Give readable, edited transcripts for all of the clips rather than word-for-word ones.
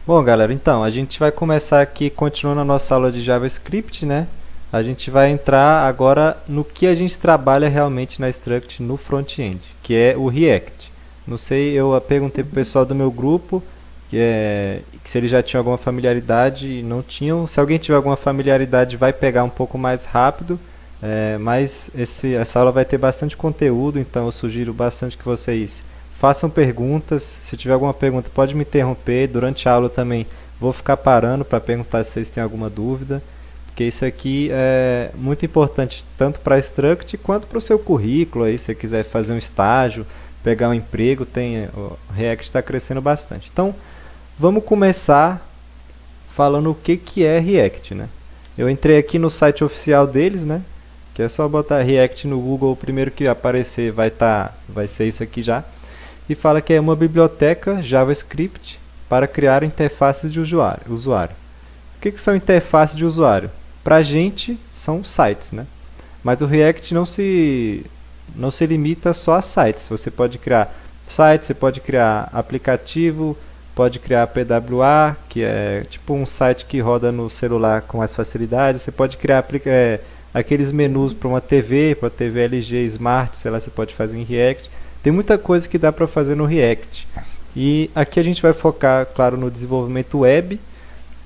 Bom, galera, então, a gente vai começar aqui, continuando a nossa aula de JavaScript, né? A gente vai entrar agora no que a gente trabalha realmente na Struct no front-end, que é o React. Não sei, eu perguntei pro pessoal do meu grupo que se eles já tinham alguma familiaridade e não tinham. Se alguém tiver alguma familiaridade, vai pegar um pouco mais rápido, mas essa aula vai ter bastante conteúdo, então eu sugiro bastante que vocês façam perguntas. Se tiver alguma pergunta, pode me interromper. Durante a aula também vou ficar parando para perguntar se vocês têm alguma dúvida, porque isso aqui é muito importante tanto para a Struct quanto para o seu currículo. Aí, se você quiser fazer um estágio, pegar um emprego, o React está crescendo bastante. Então, vamos começar falando o que é React, né? Eu entrei aqui no site oficial deles, né? Que é só botar React no Google, o primeiro que aparecer vai ser isso aqui já. E fala que é uma biblioteca JavaScript para criar interfaces de usuário. O que são interfaces de usuário? Para a gente, são sites, né? Mas o React não se limita só a sites. Você pode criar sites, você pode criar aplicativo, pode criar PWA, que é tipo um site que roda no celular com mais facilidade. Você pode criar aqueles menus para uma TV, para TV LG Smart, sei lá, você pode fazer em React. Tem muita coisa que dá para fazer no React. E aqui a gente vai focar, claro, no desenvolvimento web,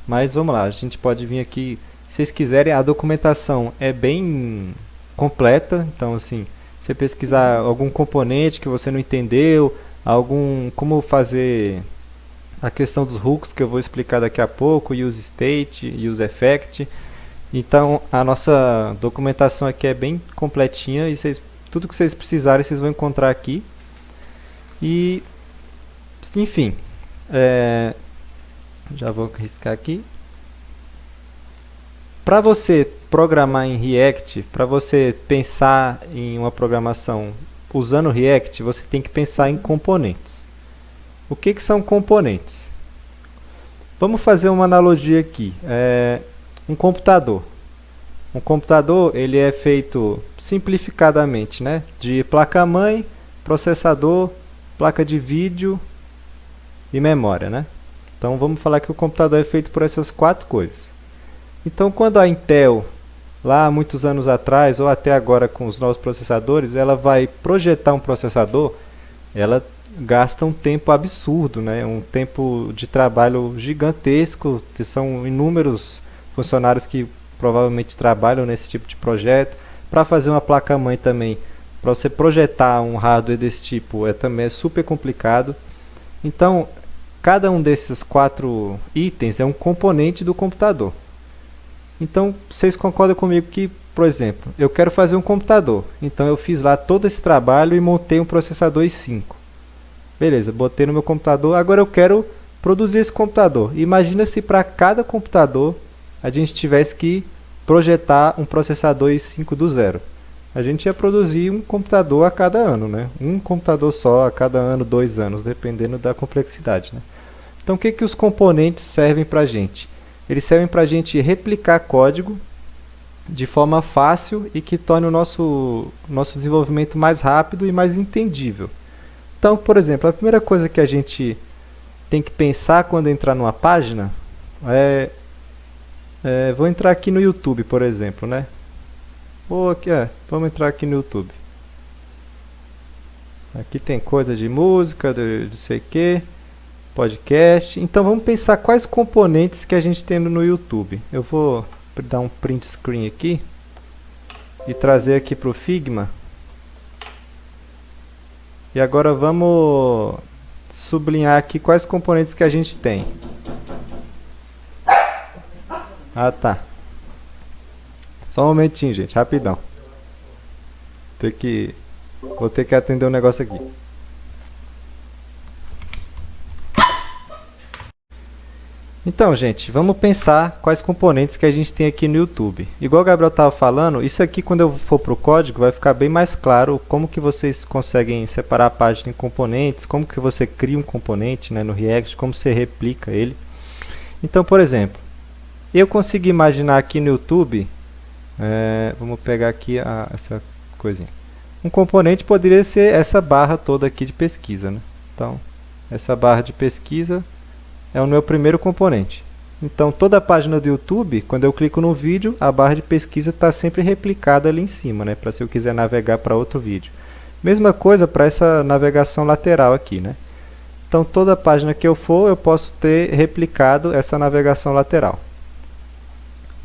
mas vamos lá, a gente pode vir aqui, se vocês quiserem, a documentação é bem completa, então assim, você pesquisar algum componente que você não entendeu, como fazer a questão dos hooks que eu vou explicar daqui a pouco, use state, use effect. Então a nossa documentação aqui é bem completinha e tudo que vocês precisarem vocês vão encontrar aqui. E enfim, já vou riscar aqui. Para você programar em React, para você pensar em uma programação usando React, você tem que pensar em componentes. O que são componentes? Vamos fazer uma analogia aqui. Um computador. Um computador ele é feito simplificadamente, né, de placa-mãe, processador, placa de vídeo e memória, né? Então vamos falar que o computador é feito por essas quatro coisas. Então quando a Intel, lá há muitos anos atrás, ou até agora com os novos processadores, ela vai projetar um processador, ela gasta um tempo absurdo, né? Um tempo de trabalho gigantesco, que são inúmeros funcionários que provavelmente trabalham nesse tipo de projeto. Para fazer uma placa-mãe também, para você projetar um hardware desse tipo, também é super complicado. Então, cada um desses quatro itens é um componente do computador. Então, vocês concordam comigo que, por exemplo, eu quero fazer um computador. Então, eu fiz lá todo esse trabalho e montei um processador i5. Beleza, botei no meu computador. Agora eu quero produzir esse computador. Imagina se para cada computador a gente tivesse que projetar um processador i5 do zero. A gente ia produzir um computador a cada ano, né? Um computador só a cada ano, 2 anos, dependendo da complexidade, né? Então, o que os componentes servem para a gente? Eles servem para a gente replicar código de forma fácil e que torne o nosso desenvolvimento mais rápido e mais entendível. Então, por exemplo, a primeira coisa que a gente tem que pensar quando entrar numa página vou entrar aqui no YouTube, por exemplo, né? Vamos entrar aqui no YouTube. Aqui tem coisa de música, de não sei o que, podcast. Então vamos pensar quais componentes que a gente tem no YouTube. Eu vou dar um print screen aqui e trazer aqui para o Figma. E agora vamos sublinhar aqui quais componentes que a gente tem. Ah, tá. Só um momentinho, gente, rapidão. Vou ter que atender um negócio aqui. Então, gente, vamos pensar quais componentes que a gente tem aqui no YouTube. Igual o Gabriel estava falando, isso aqui quando eu for para o código vai ficar bem mais claro como que vocês conseguem separar a página em componentes, como que você cria um componente, né, no React, como você replica ele. Então, por exemplo, eu consigo imaginar aqui no YouTube, vamos pegar aqui essa coisinha. Um componente poderia ser essa barra toda aqui de pesquisa, né? Então, essa barra de pesquisa é o meu primeiro componente. Então, toda a página do YouTube, quando eu clico no vídeo, a barra de pesquisa está sempre replicada ali em cima, né? Para se eu quiser navegar para outro vídeo. Mesma coisa para essa navegação lateral aqui, né? Então, toda página que eu for, eu posso ter replicado essa navegação lateral.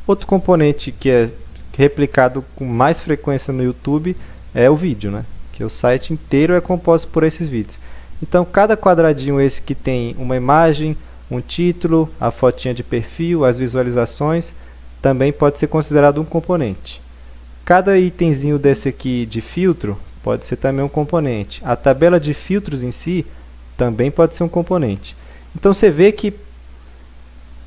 Outro componente que é replicado com mais frequência no YouTube é o vídeo, né? Que o site inteiro é composto por esses vídeos. Então, cada quadradinho esse que tem uma imagem, um título, a fotinha de perfil, as visualizações, também pode ser considerado um componente. Cada itemzinho desse aqui de filtro pode ser também um componente. A tabela de filtros em si também pode ser um componente. Então você vê que,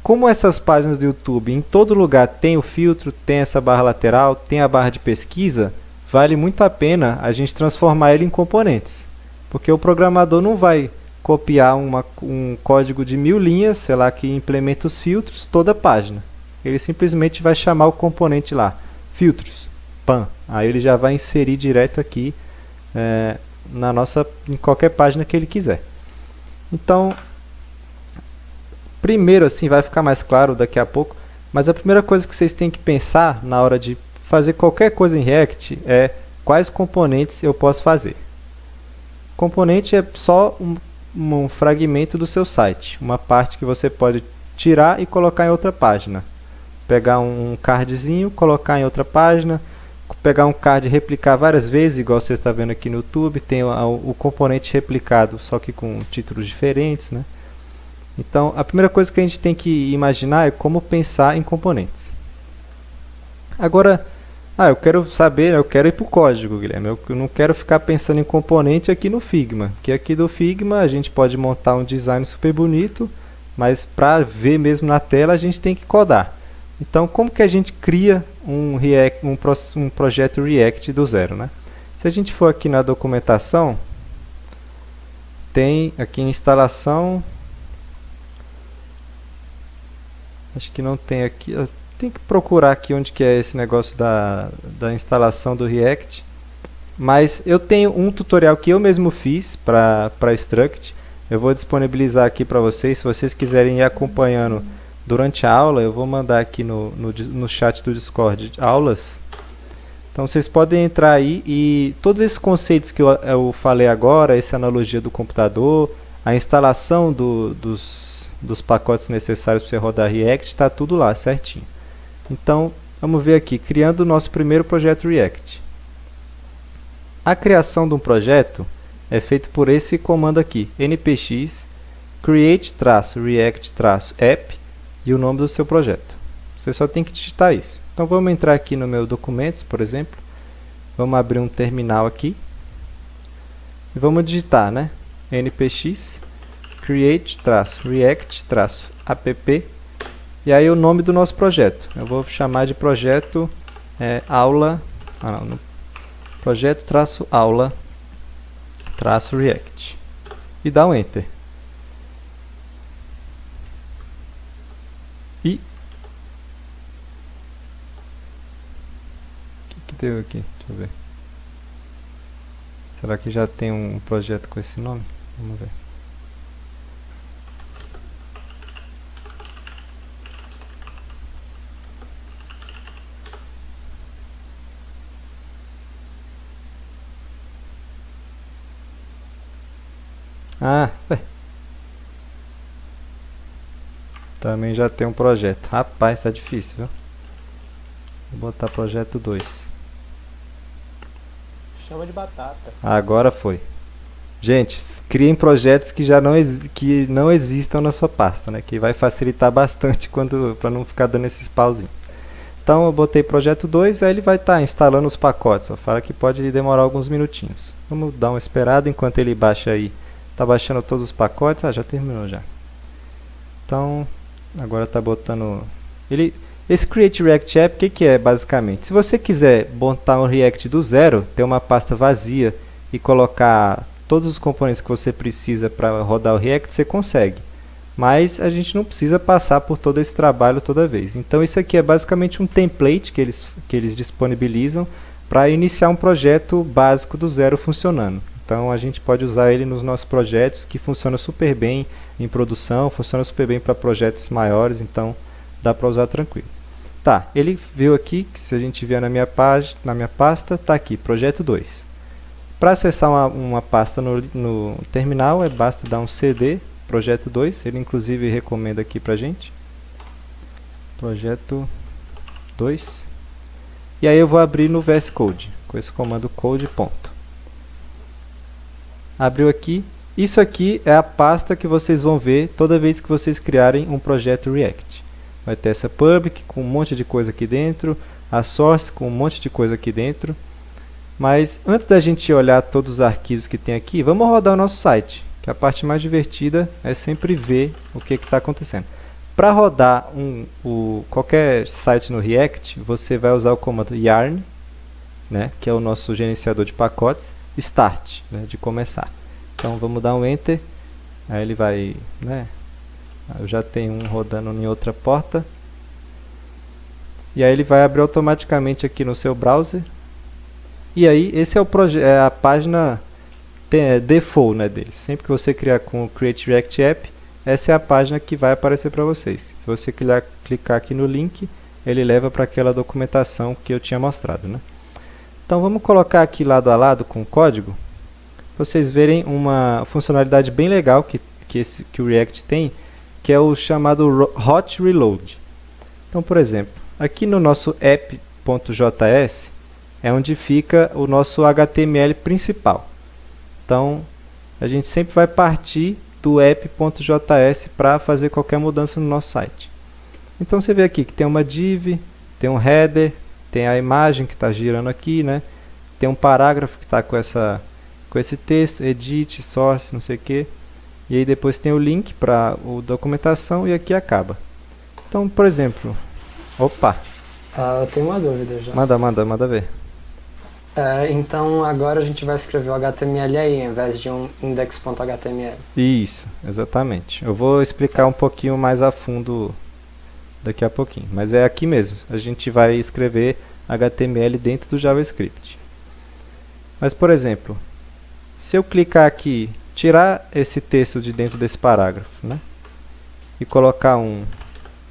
como essas páginas do YouTube em todo lugar tem o filtro, tem essa barra lateral, tem a barra de pesquisa, vale muito a pena a gente transformar ele em componentes. Porque o programador não vai copiar um código de 1000 linhas, sei lá, que implementa os filtros, toda a página. Ele simplesmente vai chamar o componente lá, filtros, pan. Aí ele já vai inserir direto aqui em qualquer página que ele quiser. Então, primeiro assim, vai ficar mais claro daqui a pouco, mas a primeira coisa que vocês têm que pensar na hora de fazer qualquer coisa em React é quais componentes eu posso fazer. Componente é só um fragmento do seu site, uma parte que você pode tirar e colocar em outra página. Pegar um cardzinho, colocar em outra página, pegar um card e replicar várias vezes, igual você está vendo aqui no YouTube, tem o componente replicado, só que com títulos diferentes, né? Então, a primeira coisa que a gente tem que imaginar é como pensar em componentes. Agora, eu quero saber, eu quero ir para o código, Guilherme. Eu não quero ficar pensando em componente aqui no Figma. Que aqui do Figma a gente pode montar um design super bonito, mas para ver mesmo na tela a gente tem que codar. Então, como que a gente cria um projeto React do zero, né? Se a gente for aqui na documentação, tem aqui em instalação, acho que não tem aqui, tem que procurar aqui onde que é esse negócio da instalação do React. Mas eu tenho um tutorial que eu mesmo fiz para Struct. Eu vou disponibilizar aqui para vocês. Se vocês quiserem ir acompanhando durante a aula, eu vou mandar aqui no chat do Discord aulas. Então vocês podem entrar aí e todos esses conceitos que eu falei agora, essa analogia do computador, a instalação dos pacotes necessários para você rodar React, está tudo lá certinho. Então, vamos ver aqui, criando o nosso primeiro projeto React. A criação de um projeto é feito por esse comando aqui, npx create-react-app e o nome do seu projeto. Você só tem que digitar isso. Então, vamos entrar aqui no meu documentos, por exemplo. Vamos abrir um terminal aqui. E vamos digitar, né? npx create-react-app. E aí o nome do nosso projeto. Eu vou chamar de projeto aula. Projeto-aula-react. E dá um Enter. E o que deu aqui? Deixa eu ver. Será que já tem um projeto com esse nome? Vamos ver. Também já tem um projeto. Rapaz, tá difícil, viu? Vou botar projeto 2. Chama de batata. Agora foi. Gente, criem projetos que já não existam na sua pasta, né? Que vai facilitar bastante para não ficar dando esses pauzinhos. Então eu botei projeto 2, aí ele vai estar instalando os pacotes. Fala que pode demorar alguns minutinhos. Vamos dar uma esperada enquanto ele baixa aí. Tá baixando todos os pacotes. Já terminou já. Então, agora tá botando... Esse Create React App, o que é basicamente? Se você quiser montar um React do zero, ter uma pasta vazia e colocar todos os componentes que você precisa para rodar o React, você consegue. Mas a gente não precisa passar por todo esse trabalho toda vez. Então isso aqui é basicamente um template que eles disponibilizam para iniciar um projeto básico do zero funcionando. Então a gente pode usar ele nos nossos projetos, que funciona super bem, em produção, funciona super bem para projetos maiores, então dá para usar tranquilo. Tá, ele viu aqui, que se a gente vier na minha página, na minha pasta, está aqui, projeto 2. Para acessar uma pasta no terminal, basta dar um CD, projeto 2, ele inclusive recomenda aqui para gente. Projeto 2. E aí eu vou abrir no VS Code, com esse comando code ponto. Abriu aqui. Isso aqui é a pasta que vocês vão ver toda vez que vocês criarem um projeto React. Vai ter essa public com um monte de coisa aqui dentro, a source com um monte de coisa aqui dentro. Mas antes da gente olhar todos os arquivos que tem aqui, vamos rodar o nosso site, que a parte mais divertida é sempre ver o que está acontecendo. Para rodar qualquer site no React, você vai usar o comando yarn, né, que é o nosso gerenciador de pacotes, start, né, de começar. Então vamos dar um enter, aí ele vai, né, eu já tenho um rodando em outra porta, e aí ele vai abrir automaticamente aqui no seu browser, e aí esse é a página default, né, dele. Sempre que você criar com o Create React App, essa é a página que vai aparecer para vocês. Se você clicar aqui no link, ele leva para aquela documentação que eu tinha mostrado, né? Então vamos colocar aqui lado a lado com o código, para vocês verem uma funcionalidade bem legal que o React tem, que é o chamado Hot Reload. Então, por exemplo, aqui no nosso app.js é onde fica o nosso HTML principal. Então, a gente sempre vai partir do app.js para fazer qualquer mudança no nosso site. Então, você vê aqui que tem uma div, tem um header, tem a imagem que está girando aqui, né? Tem um parágrafo que está com esse texto, edit, source, não sei o que. E aí depois tem o link para a documentação e aqui acaba. Então, por exemplo, opa! Eu tenho uma dúvida já. Manda ver. Então agora a gente vai escrever o HTML aí, ao invés de um index.html. Isso, exatamente. Eu vou explicar um pouquinho mais a fundo daqui a pouquinho. Mas é aqui mesmo. A gente vai escrever HTML dentro do JavaScript. Mas, por exemplo, se eu clicar aqui, tirar esse texto de dentro desse parágrafo, né? E colocar um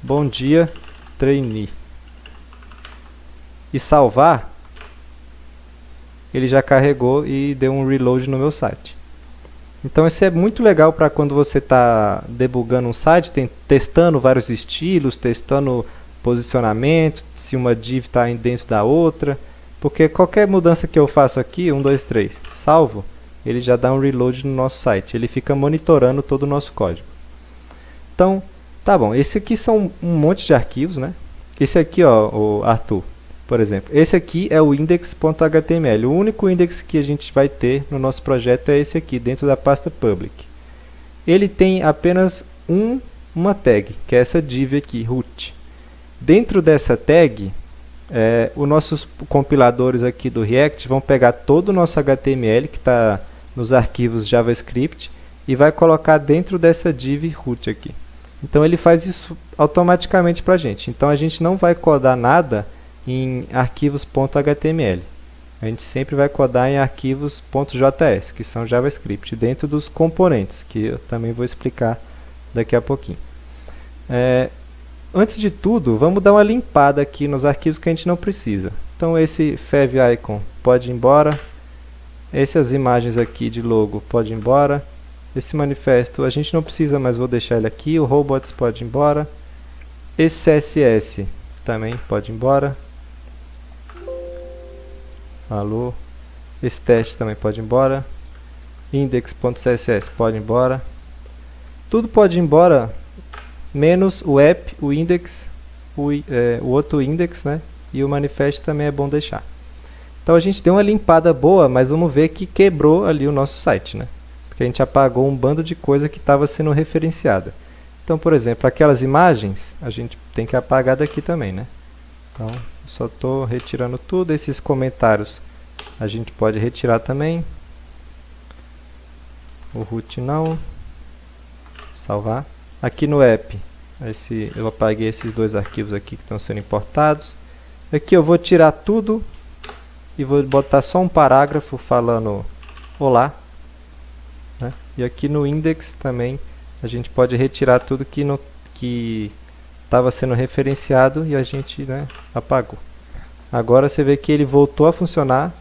bom dia, trainee. E salvar, ele já carregou e deu um reload no meu site. Então isso é muito legal para quando você está debugando um site, testando vários estilos, testando posicionamento, se uma div está dentro da outra. Porque qualquer mudança que eu faço aqui, 1, 2, 3, salvo, ele já dá um reload no nosso site. Ele fica monitorando todo o nosso código. Então, tá bom. Esse aqui são um monte de arquivos, né? Esse aqui, ó, o Arthur, por exemplo. Esse aqui é o index.html. O único index que a gente vai ter no nosso projeto é esse aqui, dentro da pasta public. Ele tem apenas uma tag, que é essa div aqui, root. Dentro dessa tag, os nossos compiladores aqui do React vão pegar todo o nosso HTML que está nos arquivos JavaScript e vai colocar dentro dessa div root aqui. Então ele faz isso automaticamente para a gente. Então a gente não vai codar nada em arquivos.html. A gente sempre vai codar em arquivos.js, que são JavaScript, dentro dos componentes, que eu também vou explicar daqui a pouquinho. Antes de tudo, vamos dar uma limpada aqui nos arquivos que a gente não precisa. Então esse favicon pode ir embora. Essas imagens aqui de logo pode ir embora. Esse manifesto a gente não precisa, mas vou deixar ele aqui. O robots pode ir embora. Esse CSS também pode ir embora. Alô. Esse teste também pode ir embora. Index.css pode ir embora. Tudo pode ir embora, menos o app, o index, o outro index, né? E o manifest também é bom deixar. Então a gente deu uma limpada boa, mas vamos ver que quebrou ali o nosso site, né? Porque a gente apagou um bando de coisa que estava sendo referenciada. Então, por exemplo, aquelas imagens, a gente tem que apagar daqui também, né? Então, só estou retirando tudo. Esses comentários a gente pode retirar também. O root não. Salvar. Aqui no app, eu apaguei esses dois arquivos aqui que estão sendo importados. Aqui eu vou tirar tudo e vou botar só um parágrafo falando olá, né? E aqui no index também a gente pode retirar tudo que estava sendo referenciado e a gente, né, apagou. Agora você vê que ele voltou a funcionar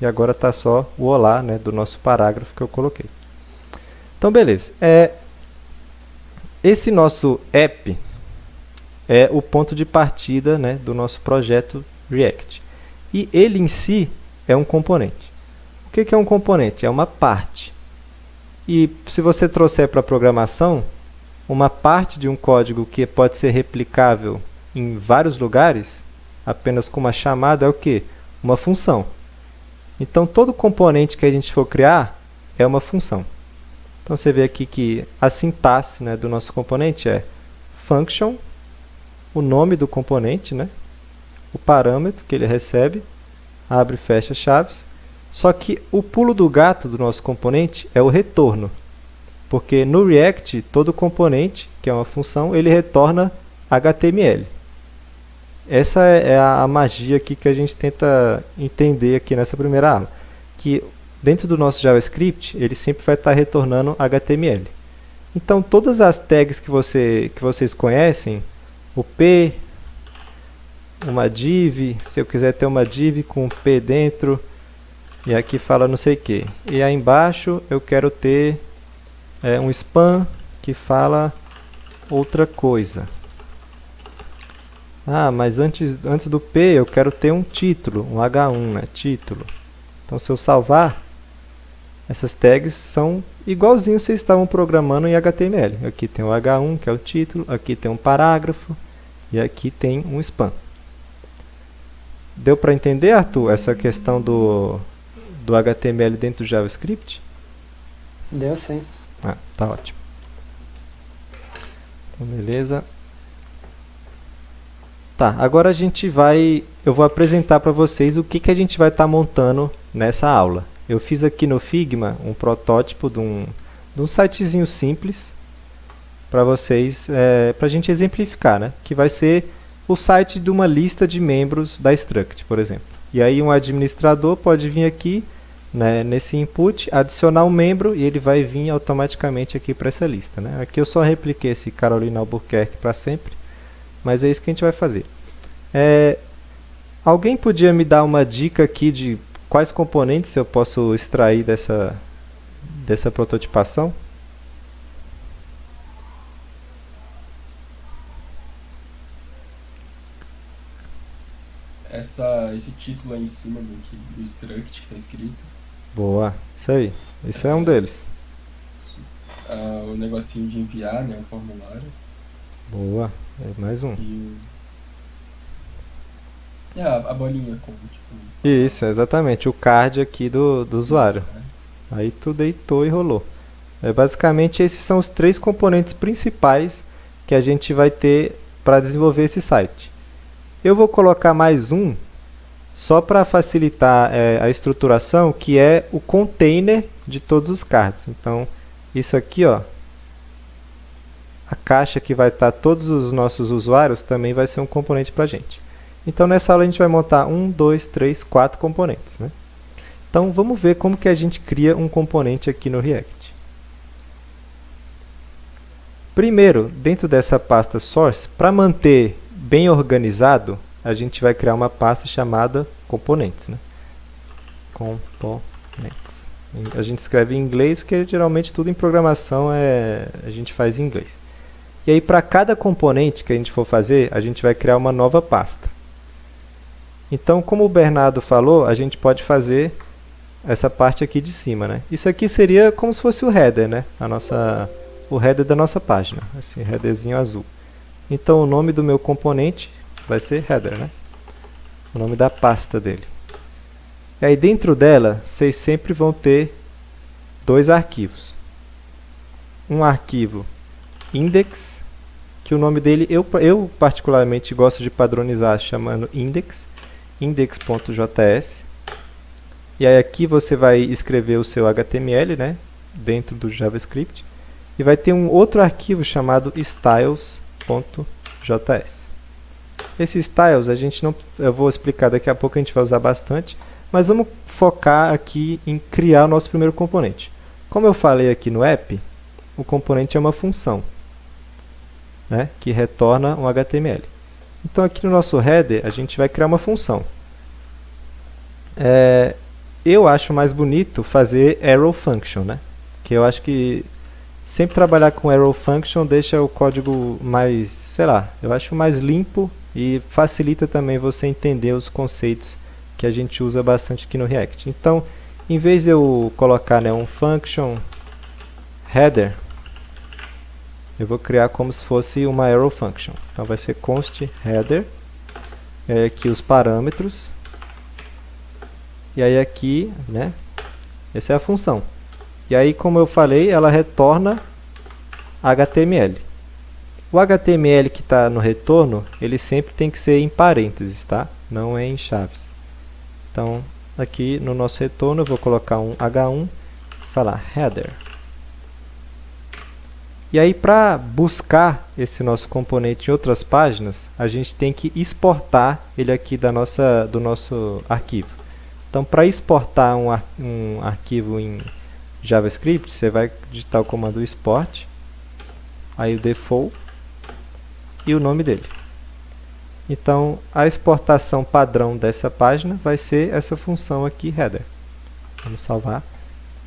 e agora está só o olá, né, do nosso parágrafo que eu coloquei. Então, beleza. Esse nosso app é o ponto de partida, né, do nosso projeto React. E ele em si é um componente. O que é um componente? É uma parte. E se você trouxer para a programação, uma parte de um código que pode ser replicável em vários lugares, apenas com uma chamada, é o quê? Uma função. Então, todo componente que a gente for criar é uma função. Então, você vê aqui que a sintaxe, né, do nosso componente é function, o nome do componente, né, o parâmetro que ele recebe, abre e fecha chaves. Só que o pulo do gato do nosso componente é o retorno. Porque no React, todo componente, que é uma função, ele retorna HTML. Essa é a magia aqui que a gente tenta entender aqui nessa primeira aula. Que dentro do nosso JavaScript, ele sempre vai estar retornando HTML. Então, todas as tags que vocês conhecem, o P, uma div, se eu quiser ter uma div com um P dentro, e aqui fala não sei o que. E aí embaixo eu quero ter um span que fala outra coisa. Ah, mas antes do P eu quero ter um título, um H1, né? Título. Então se eu salvar, essas tags são igualzinho vocês estavam programando em HTML. Aqui tem o H1, que é o título, aqui tem um parágrafo e aqui tem um span. Deu para entender, Arthur, essa questão do HTML dentro do JavaScript? Deu sim. Ah, tá ótimo. Então, beleza. Tá, agora eu vou apresentar para vocês o que a gente vai estar montando nessa aula. Eu fiz aqui no Figma um protótipo de um sitezinho simples para vocês, para a gente exemplificar, né? Que vai ser o site de uma lista de membros da Struct, por exemplo. E aí um administrador pode vir aqui, né, nesse input, adicionar um membro e ele vai vir automaticamente aqui para essa lista, né? Aqui eu só repliquei esse Carolina Albuquerque para sempre, mas é isso que a gente vai fazer. Alguém podia me dar uma dica aqui de quais componentes eu posso extrair dessa prototipação? Esse título aí em cima do struct que está escrito. Boa, isso aí. Isso é um deles. O negocinho de enviar, né, o formulário. Boa, é mais um. E a bolinha com, tipo... Isso, exatamente, o card aqui do usuário. Isso, Aí tu deitou e rolou. Basicamente, esses são os 3 componentes principais que a gente vai ter para desenvolver esse site. Eu vou colocar mais um, só para facilitar a estruturação, que é o container de todos os cards. Então, isso aqui, ó, a caixa que vai estar todos os nossos usuários também vai ser um componente para a gente. Então, nessa aula a gente vai montar 1, 2, 3, 4 componentes, né? Então, vamos ver como que a gente cria um componente aqui no React. Primeiro, dentro dessa pasta source, para manter bem organizado, a gente vai criar uma pasta chamada componentes, né? Components. A gente escreve em inglês, porque geralmente tudo em programação a gente faz em inglês. E aí, para cada componente que a gente for fazer, a gente vai criar uma nova pasta. Então, como o Bernardo falou, a gente pode fazer essa parte aqui de cima, né? Isso aqui seria como se fosse o header, né? O header da nossa página, esse headerzinho azul. Então, o nome do meu componente vai ser header, né? O nome da pasta dele. E aí, dentro dela, vocês sempre vão ter 2 arquivos. Um arquivo index, que o nome dele, eu particularmente gosto de padronizar chamando index.js. E aí aqui você vai escrever o seu HTML, né, dentro do JavaScript. E vai ter um outro arquivo chamado styles.js. Esse styles eu vou explicar daqui a pouco, a gente vai usar bastante. Mas vamos focar aqui em criar o nosso primeiro componente. Como eu falei aqui no app, o componente é uma função, né, que retorna um HTML. Então aqui no nosso header a gente vai criar uma função. Eu acho mais bonito fazer arrow function, né, que eu acho que sempre trabalhar com arrow function deixa o código mais, sei lá, eu acho mais limpo e facilita também você entender os conceitos que a gente usa bastante aqui no React. Então, em vez de eu colocar, né, um function header, eu vou criar como se fosse uma arrow function. Então vai ser const header, aqui os parâmetros, e aí aqui, né, essa é a função. E aí, como eu falei, ela retorna HTML. O HTML que está no retorno, ele sempre tem que ser em parênteses, tá? Não é em chaves. Então, aqui no nosso retorno, eu vou colocar um H1 e falar header. E aí, para buscar esse nosso componente em outras páginas, a gente tem que exportar ele aqui do nosso arquivo. Então, para exportar um arquivo em JavaScript, você vai digitar o comando export, aí o default e o nome dele. Então, a exportação padrão dessa página vai ser essa função aqui, header. Vamos salvar.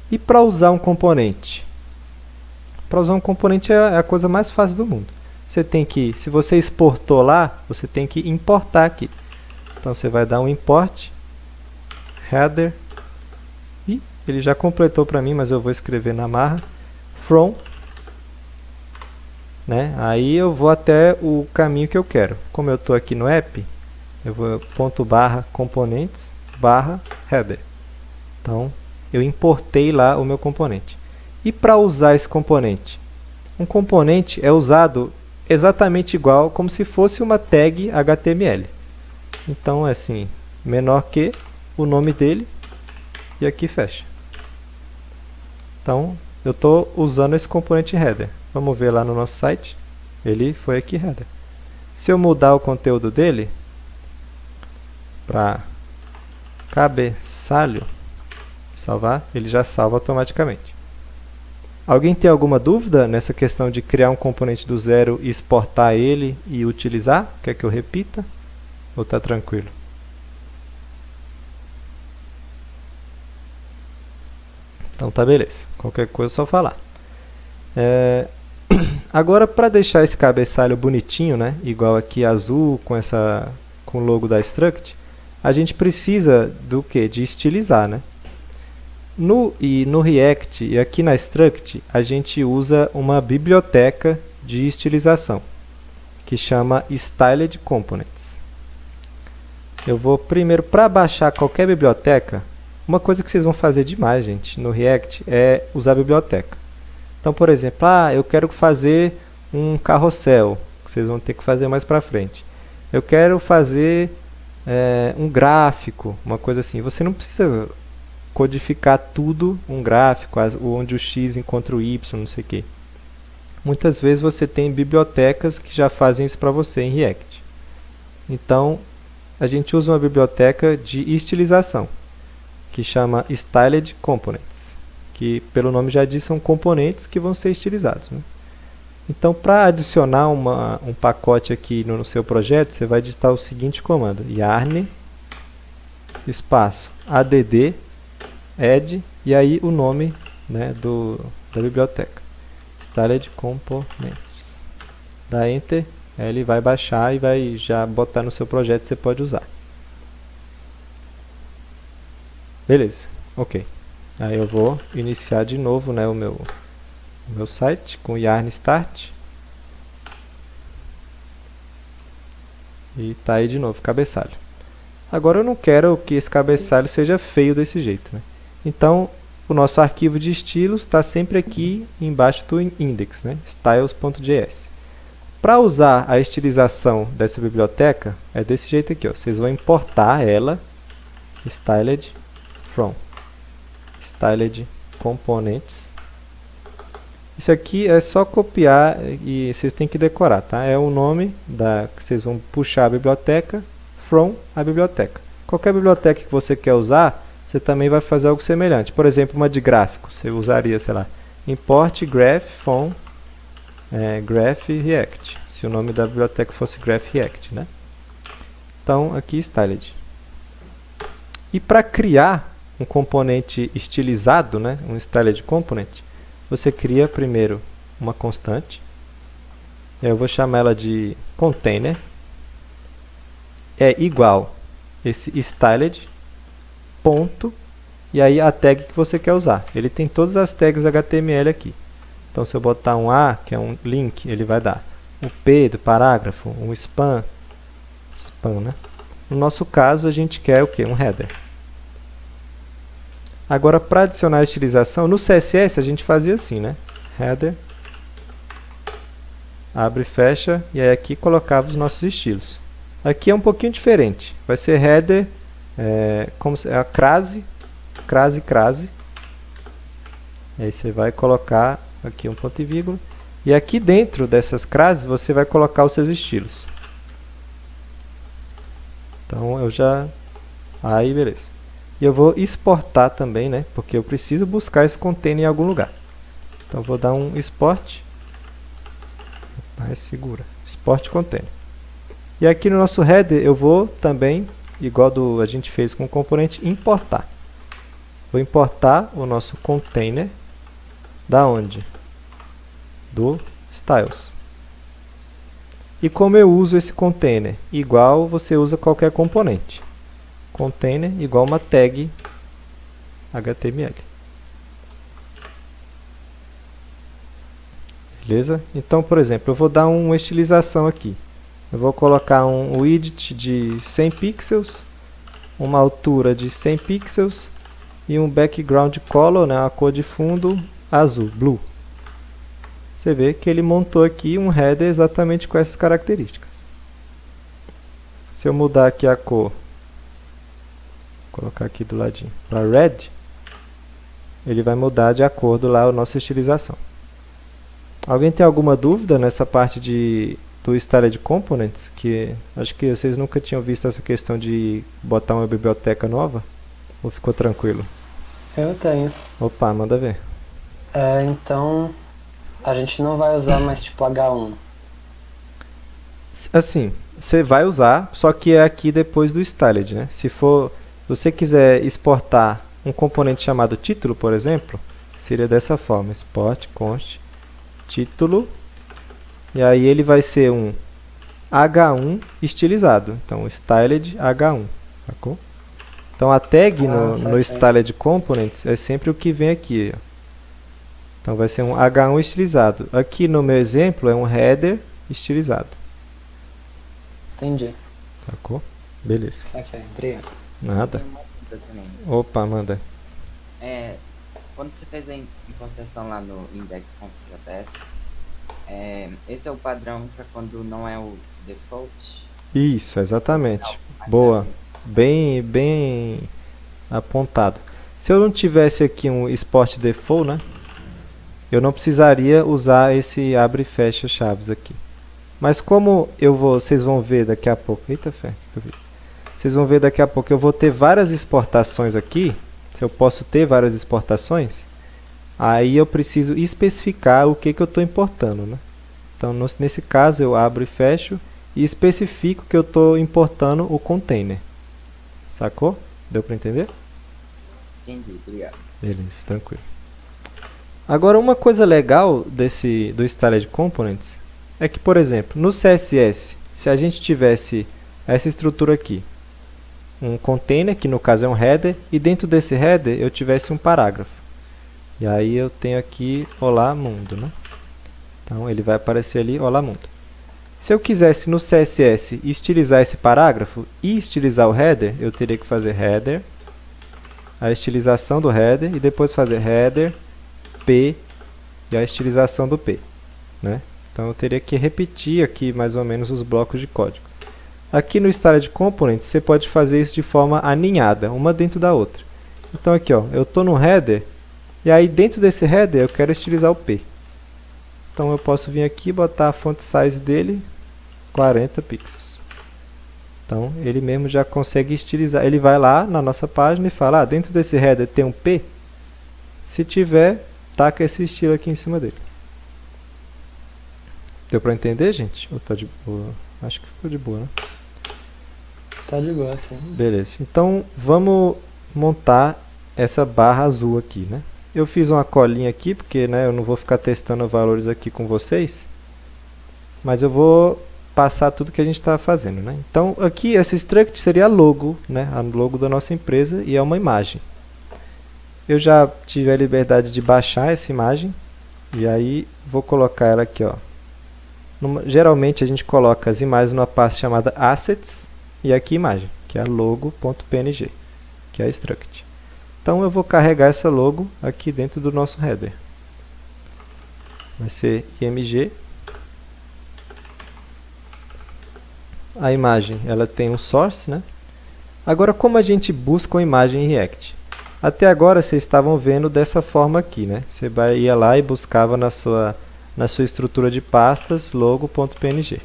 E para usar um componente? Para usar um componente é a coisa mais fácil do mundo. Você tem que, se você exportou lá, você tem que importar aqui. Então, você vai dar um import, header, e ele já completou para mim, mas eu vou escrever na marra, from, né? Aí eu vou até o caminho que eu quero. Como eu estou aqui no app, eu vou ponto barra componentes barra header. Então, eu importei lá o meu componente. E para usar esse componente? Um componente é usado exatamente igual, como se fosse uma tag HTML. Então, é assim, menor que o nome dele, e aqui fecha. Então, eu estou usando esse componente header. Vamos ver lá no nosso site. Ele foi aqui header. Se eu mudar o conteúdo dele para cabeçalho, salvar, ele já salva automaticamente. Alguém tem alguma dúvida nessa questão de criar um componente do zero e exportar ele e utilizar? Quer que eu repita? Ou está tranquilo? Então tá beleza. Qualquer coisa é só falar. Agora, para deixar esse cabeçalho bonitinho, né, igual aqui azul com o logo da Struct, a gente precisa do que? De estilizar, né? No React e aqui na Struct, a gente usa uma biblioteca de estilização, que chama Styled Components. Eu vou primeiro, para baixar qualquer biblioteca, uma coisa que vocês vão fazer demais, gente, no React, é usar a biblioteca. Então, por exemplo, eu quero fazer um carrossel, que vocês vão ter que fazer mais para frente. Eu quero fazer um gráfico, uma coisa assim. Você não precisa codificar tudo, um gráfico, onde o x encontra o y, não sei o quê. Muitas vezes você tem bibliotecas que já fazem isso para você em React. Então, a gente usa uma biblioteca de estilização, que chama Styled Components, que pelo nome já diz, são componentes que vão ser estilizados, né? Então, para adicionar um pacote aqui no seu projeto, você vai digitar o seguinte comando: yarn espaço add add, e aí o nome, né, da biblioteca, Styled Components. Dá Enter, aí ele vai baixar e vai já botar no seu projeto, você pode usar. Beleza, ok. Aí eu vou iniciar de novo, né, o meu site com yarn start. E tá aí de novo, cabeçalho. Agora eu não quero que esse cabeçalho seja feio desse jeito, né? Então, o nosso arquivo de estilos está sempre aqui embaixo do index, né? styles.js. Para usar a estilização dessa biblioteca, é desse jeito aqui, ó. Vocês vão importar ela, styled from Styled Components. Isso aqui é só copiar e vocês têm que decorar, tá? É o nome que vocês vão puxar a biblioteca, from a biblioteca. Qualquer biblioteca que você quer usar, você também vai fazer algo semelhante. Por exemplo, uma de gráfico, você usaria, sei lá, import graph from graph react, se o nome da biblioteca fosse graph react, né? Então aqui styled. E para criar um componente estilizado, né, um styled component, você cria primeiro uma constante. Eu vou chamar ela de container. É igual esse styled ponto e aí a tag que você quer usar. Ele tem todas as tags HTML aqui. Então se eu botar um A, que é um link, ele vai dar um P do parágrafo, um spam, né? No nosso caso a gente quer o que? Um header. Agora para adicionar a estilização, no CSS a gente fazia assim, né? Header, abre e fecha, e aí aqui colocava os nossos estilos. Aqui é um pouquinho diferente. Vai ser header, como é a crase. E aí você vai colocar aqui um ponto e vírgula. E aqui dentro dessas crases você vai colocar os seus estilos. Então eu já... Aí beleza. E eu vou exportar também, né? Porque eu preciso buscar esse container em algum lugar. Então eu vou dar um export. Segura. Export container. E aqui no nosso header eu vou também, igual a gente fez com o componente, importar. Vou importar o nosso container da onde? Do styles. E como eu uso esse container? Igual você usa qualquer componente. Container igual uma tag HTML. Beleza? Então, por exemplo, eu vou dar uma estilização aqui. Eu vou colocar um width de 100 pixels, uma altura de 100 pixels e um background color, né, a cor de fundo azul, blue. Você vê que ele montou aqui um header exatamente com essas características. Se eu mudar aqui a cor, vou colocar aqui do ladinho, para red, ele vai mudar de acordo lá a nossa estilização. Alguém tem alguma dúvida nessa parte do Styled Components? Que acho que vocês nunca tinham visto essa questão de botar uma biblioteca nova? Ou ficou tranquilo? Eu tenho. Opa, manda ver. Então, a gente não vai usar mais tipo H1. Assim, você vai usar, só que é aqui depois do Styled, né? Se você quiser exportar um componente chamado título, por exemplo, seria dessa forma, export const título, e aí ele vai ser um H1 estilizado, então styled H1, sacou? Então a tag no styled components é sempre o que vem aqui, ó. Então vai ser um H1 estilizado. Aqui no meu exemplo é um header estilizado. Entendi. Sacou? Beleza. Ok, obrigado. Nada. Tem uma dúvida também. Opa, manda. Quando você fez a importação lá no index.js, esse é o padrão para quando não é o default? Isso, exatamente. Boa. Bem apontado. Se eu não tivesse aqui um export default, né? Eu não precisaria usar esse abre e fecha chaves aqui. Mas como vocês vão ver daqui a pouco. Eita fé, que eu vi. Vocês vão ver daqui a pouco, eu vou ter várias exportações aqui. Se eu posso ter várias exportações, aí eu preciso especificar o que eu estou importando, né? Então, nesse caso, eu abro e fecho e especifico que eu estou importando o container. Sacou? Deu para entender? Entendi, obrigado. Beleza, tranquilo. Agora, uma coisa legal do Styled Components é que, por exemplo, no CSS, se a gente tivesse essa estrutura aqui, um container, que no caso é um header, e dentro desse header eu tivesse um parágrafo. E aí eu tenho aqui Olá Mundo, né? Então ele vai aparecer ali Olá Mundo. Se eu quisesse no CSS estilizar esse parágrafo e estilizar o header, eu teria que fazer header, a estilização do header, e depois fazer header, P, e a estilização do P, né? Então eu teria que repetir aqui mais ou menos os blocos de código. Aqui no Styled Components, você pode fazer isso de forma aninhada, uma dentro da outra. Então aqui, ó, eu estou no header, e aí dentro desse header eu quero estilizar o P. Então eu posso vir aqui e botar a font size dele 40 pixels. Então ele mesmo já consegue estilizar. Ele vai lá na nossa página e fala, dentro desse header tem um P? Se tiver, taca esse estilo aqui em cima dele. Deu pra entender, gente? Ou tá de boa? Acho que ficou de boa, né? Tá de boa, sim. Beleza. Então, vamos montar essa barra azul aqui, né? Eu fiz uma colinha aqui, porque né, eu não vou ficar testando valores aqui com vocês. Mas eu vou passar tudo que a gente está fazendo, né? Então, aqui, essa struct seria a logo, né? A logo da nossa empresa e é uma imagem. Eu já tive a liberdade de baixar essa imagem. E aí, vou colocar ela aqui, ó. Geralmente, a gente coloca as imagens numa pasta chamada Assets. E aqui, imagem, que é a logo.png, que é a struct. Então, eu vou carregar essa logo aqui dentro do nosso header. Vai ser img. A imagem, ela tem um source, né? Agora, como a gente busca uma imagem em React? Até agora, vocês estavam vendo dessa forma aqui, né? Você ia lá e buscava na sua estrutura de pastas logo.png.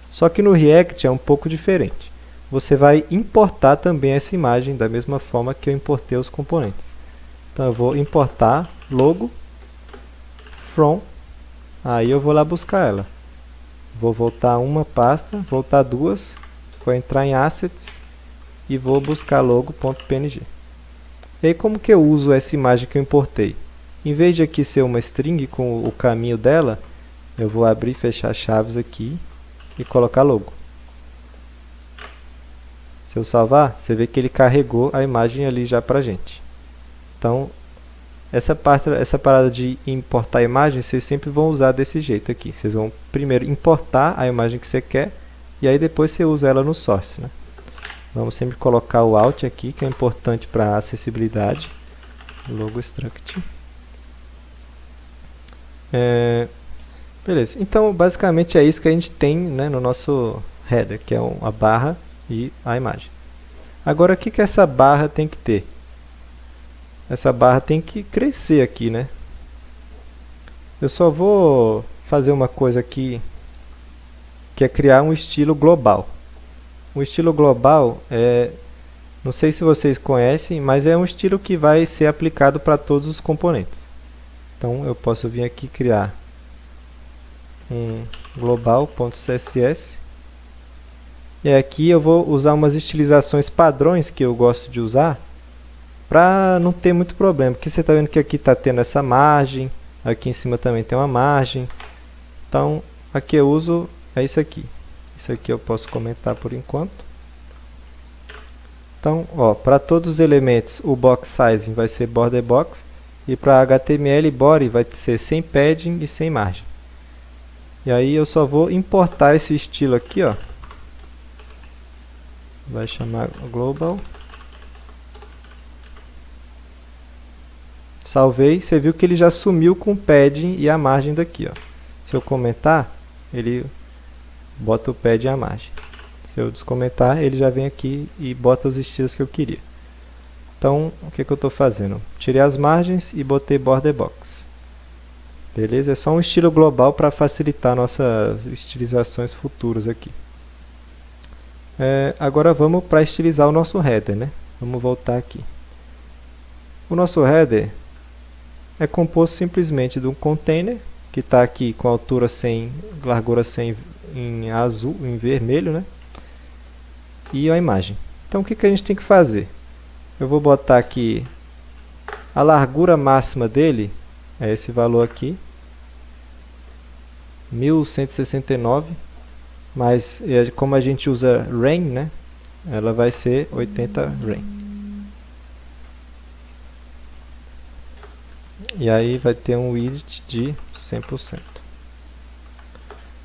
Só que no React é um pouco diferente. Você vai importar também essa imagem da mesma forma que eu importei os componentes. Então, eu vou importar logo from, aí eu vou lá buscar ela. Vou voltar uma pasta, voltar duas, vou entrar em Assets e vou buscar logo.png. E aí como que eu uso essa imagem que eu importei? Em vez de aqui ser uma string com o caminho dela, eu vou abrir e fechar chaves aqui e colocar logo. Se eu salvar, você vê que ele carregou a imagem ali já pra gente. Então, essa parada de importar a imagem, vocês sempre vão usar desse jeito aqui. Vocês vão primeiro importar a imagem que você quer, e aí depois você usa ela no source, né? Vamos sempre colocar o Alt aqui, que é importante para acessibilidade. Logo struct. Beleza. Então, basicamente é isso que a gente tem, né, no nosso header, que é a barra e a imagem. Agora, o que essa barra tem que ter? Essa barra tem que crescer aqui, né? Eu só vou fazer uma coisa aqui, que é criar um estilo global. Um estilo global não sei se vocês conhecem, mas é um estilo que vai ser aplicado para todos os componentes. Então, eu posso vir aqui criar um global.css. E aqui eu vou usar umas estilizações padrões que eu gosto de usar, para não ter muito problema, porque você está vendo que aqui está tendo essa margem, aqui em cima também tem uma margem. Então, aqui eu uso isso aqui. Isso aqui eu posso comentar por enquanto. Então, para todos os elementos, o box sizing vai ser border box, e para HTML body vai ser sem padding e sem margem. E aí eu só vou importar esse estilo aqui, ó. Vai chamar global. Salvei, você viu que ele já sumiu com o padding e a margem daqui, ó. Se eu comentar, ele bota o padding e a margem. Se eu descomentar, ele já vem aqui e bota os estilos que eu queria. Então, o que eu estou fazendo? Tirei as margens e botei border box. Beleza? É só um estilo global para facilitar nossas estilizações futuras aqui. Agora vamos para estilizar o nosso header, né? Vamos voltar aqui. O nosso header é composto simplesmente de um container, que está aqui com altura 100, largura 100 em azul, em vermelho, né? E a imagem. Então o que a gente tem que fazer? Eu vou botar aqui a largura máxima dele, é esse valor aqui, 1169, mas como a gente usa REN, né? Ela vai ser 80 REN. E aí vai ter um width de 100%.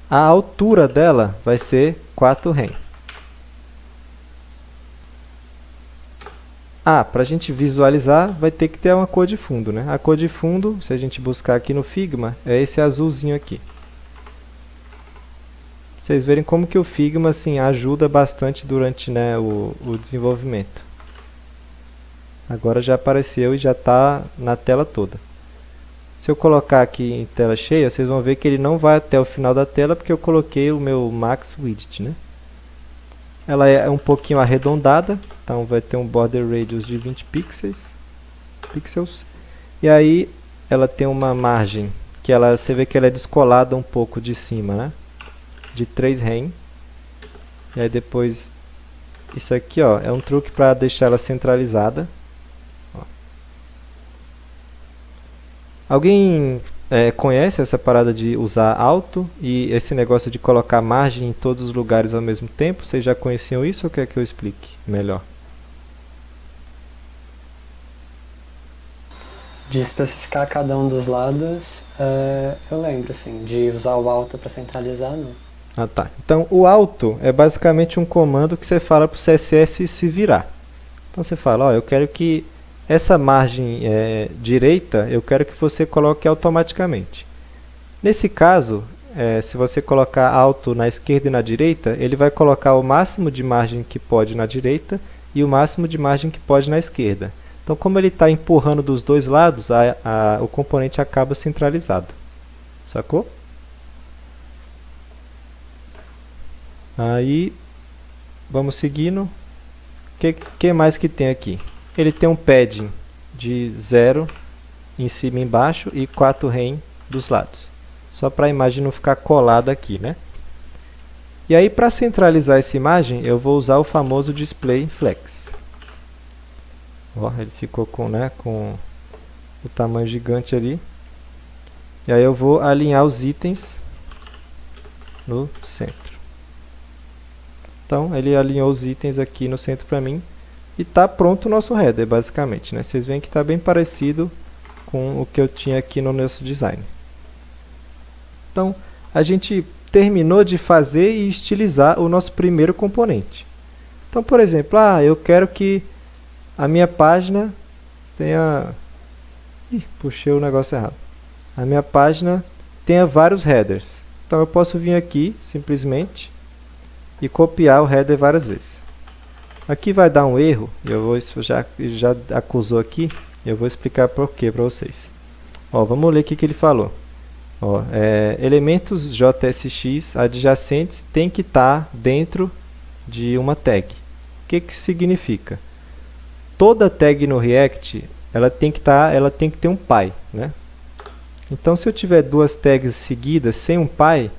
A altura dela vai ser 4 REN. Para a gente visualizar, vai ter que ter uma cor de fundo, né? A cor de fundo, se a gente buscar aqui no Figma, é esse azulzinho aqui. Vocês verem como que o Figma assim, ajuda bastante durante, né, o desenvolvimento. Agora já apareceu e já está na tela toda. Se eu colocar aqui em tela cheia, vocês vão ver que ele não vai até o final da tela, porque eu coloquei o meu Max Width, né? Ela é um pouquinho arredondada, então vai ter um border radius de 20 pixels. E aí ela tem uma margem que ela, você vê que ela é descolada um pouco de cima, né? De 3 rem. E aí depois, isso aqui, ó, é um truque para deixar ela centralizada. Ó. Alguém conhece essa parada de usar alto e esse negócio de colocar margem em todos os lugares ao mesmo tempo? Vocês já conheciam isso ou quer que eu explique melhor? De especificar cada um dos lados, eu lembro, assim, de usar o alto para centralizar, não. Ah, tá. Então, o alto é basicamente um comando que você fala para o CSS se virar. Então, você fala, ó, eu quero que essa margem direita, eu quero que você coloque automaticamente. Nesse caso, se você colocar alto na esquerda e na direita, ele vai colocar o máximo de margem que pode na direita e o máximo de margem que pode na esquerda. Então, como ele está empurrando dos dois lados, o componente acaba centralizado. Sacou? Aí, vamos seguindo. O que mais que tem aqui? Ele tem um padding de 0 em cima e embaixo e 4 rem dos lados. Só para a imagem não ficar colada aqui, né? E aí, para centralizar essa imagem, eu vou usar o famoso display flex. Ó, ele ficou com o tamanho gigante ali. E aí eu vou alinhar os itens no centro. Então, ele alinhou os itens aqui no centro para mim. E está pronto o nosso header, basicamente, né? Vocês veem que está bem parecido com o que eu tinha aqui no nosso design. Então, a gente terminou de fazer e estilizar o nosso primeiro componente. Então, por exemplo, eu quero que a minha página tenha... Ih, puxei o negócio errado. A minha página tenha vários headers. Então, eu posso vir aqui, simplesmente, e copiar o header várias vezes. Aqui vai dar um erro, já acusou aqui, eu vou explicar por quê para vocês. Ó, vamos ler o que ele falou. Ó, elementos JSX adjacentes tem que estar dentro de uma tag. O que significa? Toda tag no React, ela tem que ter um pai, né? Então, se eu tiver duas tags seguidas sem um pai,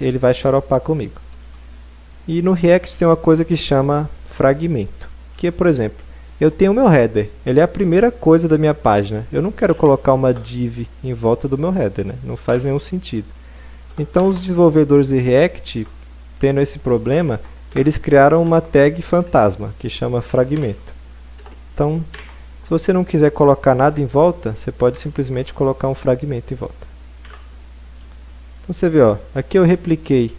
ele vai xaropar comigo. E no React tem uma coisa que chama fragmento, que é, por exemplo, eu tenho o meu header, ele é a primeira coisa da minha página. Eu não quero colocar uma div em volta do meu header, né? Não faz nenhum sentido. Então, os desenvolvedores de React, tendo esse problema, eles criaram uma tag fantasma, que chama fragmento. Então, se você não quiser colocar nada em volta, você pode simplesmente colocar um fragmento em volta. Então, você vê, ó, aqui eu repliquei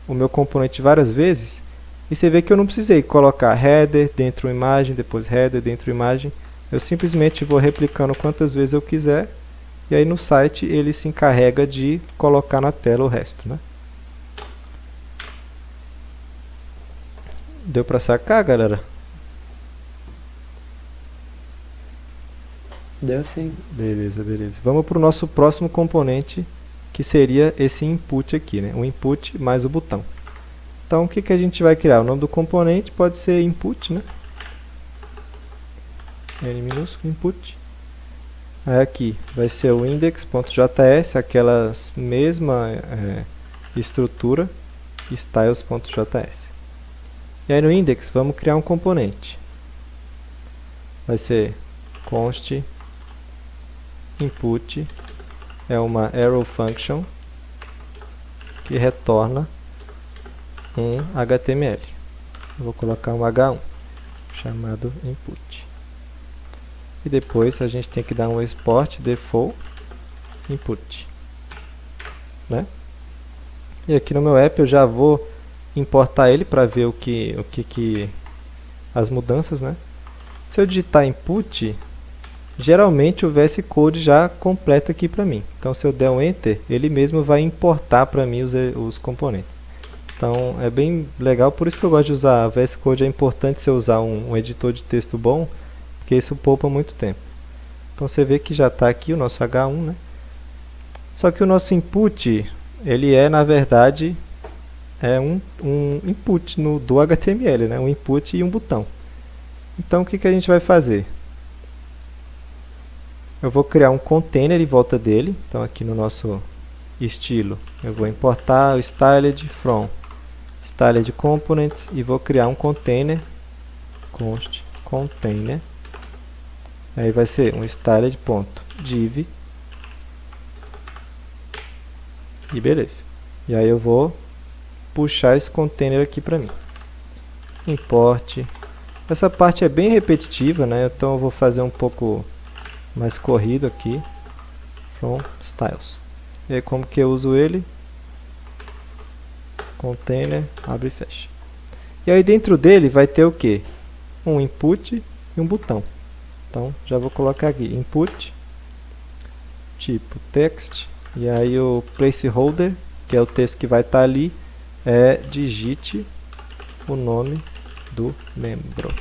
o meu componente várias vezes, e você vê que eu não precisei colocar header dentro de uma imagem, depois header dentro de uma imagem. Eu simplesmente vou replicando quantas vezes eu quiser, e aí no site ele se encarrega de colocar na tela o resto, né? Deu para sacar, galera? Deu sim. Beleza, beleza. Vamos para o nosso próximo componente, que seria esse input aqui, né? O input mais o botão. Então, o que a gente vai criar? O nome do componente pode ser input, né? N minúsculo, input. Aí aqui vai ser o index.js, aquela mesma estrutura, styles.js. E aí no index vamos criar um componente. Vai ser const input, é uma arrow function que retorna um HTML. Eu vou colocar um H1 chamado input. E depois a gente tem que dar um export default input, né? E aqui no meu app eu já vou importar ele para ver as mudanças, né? Se eu digitar input, geralmente o VS Code já completa aqui para mim. Então, se eu der um Enter, ele mesmo vai importar para mim os componentes. Então, é bem legal, por isso que eu gosto de usar VS Code. É importante você usar um editor de texto bom, porque isso poupa muito tempo. Então, você vê que já está aqui o nosso H1, né? Só que o nosso input, ele é, na verdade, um input do HTML, né? Um input e um botão. Então, o que a gente vai fazer? eu vou criar um container em volta dele. Então aqui no nosso estilo, eu vou importar o styled from styled components e vou criar um container, const container. Aí vai ser um styled.div e beleza. E aí eu vou puxar esse container aqui para mim. Import. Essa parte é bem repetitiva, né? Então eu vou fazer um pouco mais corrido aqui. From styles. E aí como que eu uso ele? Container, abre e fecha. E aí dentro dele vai ter o que? Um input e um botão. Então já vou colocar aqui input, tipo text, e aí o placeholder, que é o texto que vai estar ali, é digite o nome do membro.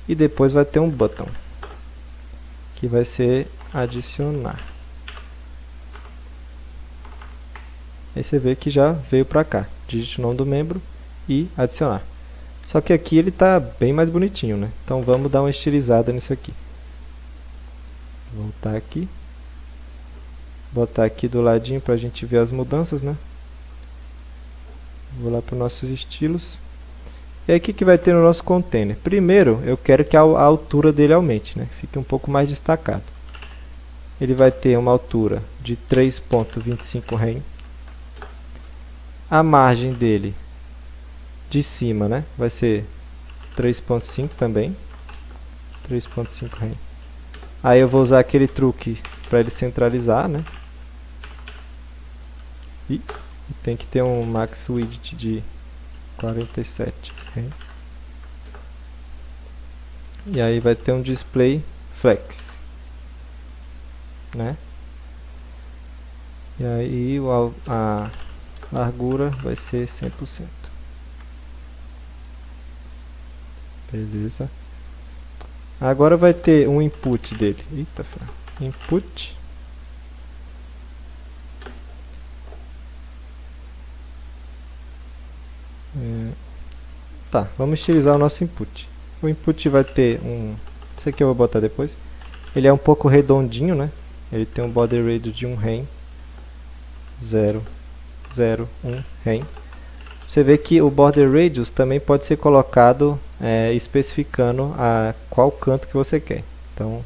E depois vai ter um button, que vai ser adicionar. Aí você vê que já veio para cá, digite o nome do membro e adicionar. Só que aqui ele está bem mais bonitinho, né? Então vamos dar uma estilizada nisso aqui. Voltar aqui. Botar aqui do ladinho para a gente ver as mudanças, né? Vou lá para os nossos estilos. E aí o que vai ter no nosso container? Primeiro, eu quero que a altura dele aumente, né? Fique um pouco mais destacado. Ele vai ter uma altura de 3.25 rem. A margem dele de cima, né, vai ser 3.5 também. 3.5 rem. Aí eu vou usar aquele truque para ele centralizar, né? E tem que ter um max width de 47 rem. E aí vai ter um display flex, né? E aí a largura vai ser 100%. Beleza. Agora vai ter um input dele. Eita, input. Tá, vamos estilizar o nosso input. O input vai ter um... Isso aqui eu vou botar depois. Ele é um pouco redondinho, né? Ele tem um border radius de 1 rem. 0, 0, 1 rem. Você vê que o border radius também pode ser colocado especificando a qual canto que você quer. Então,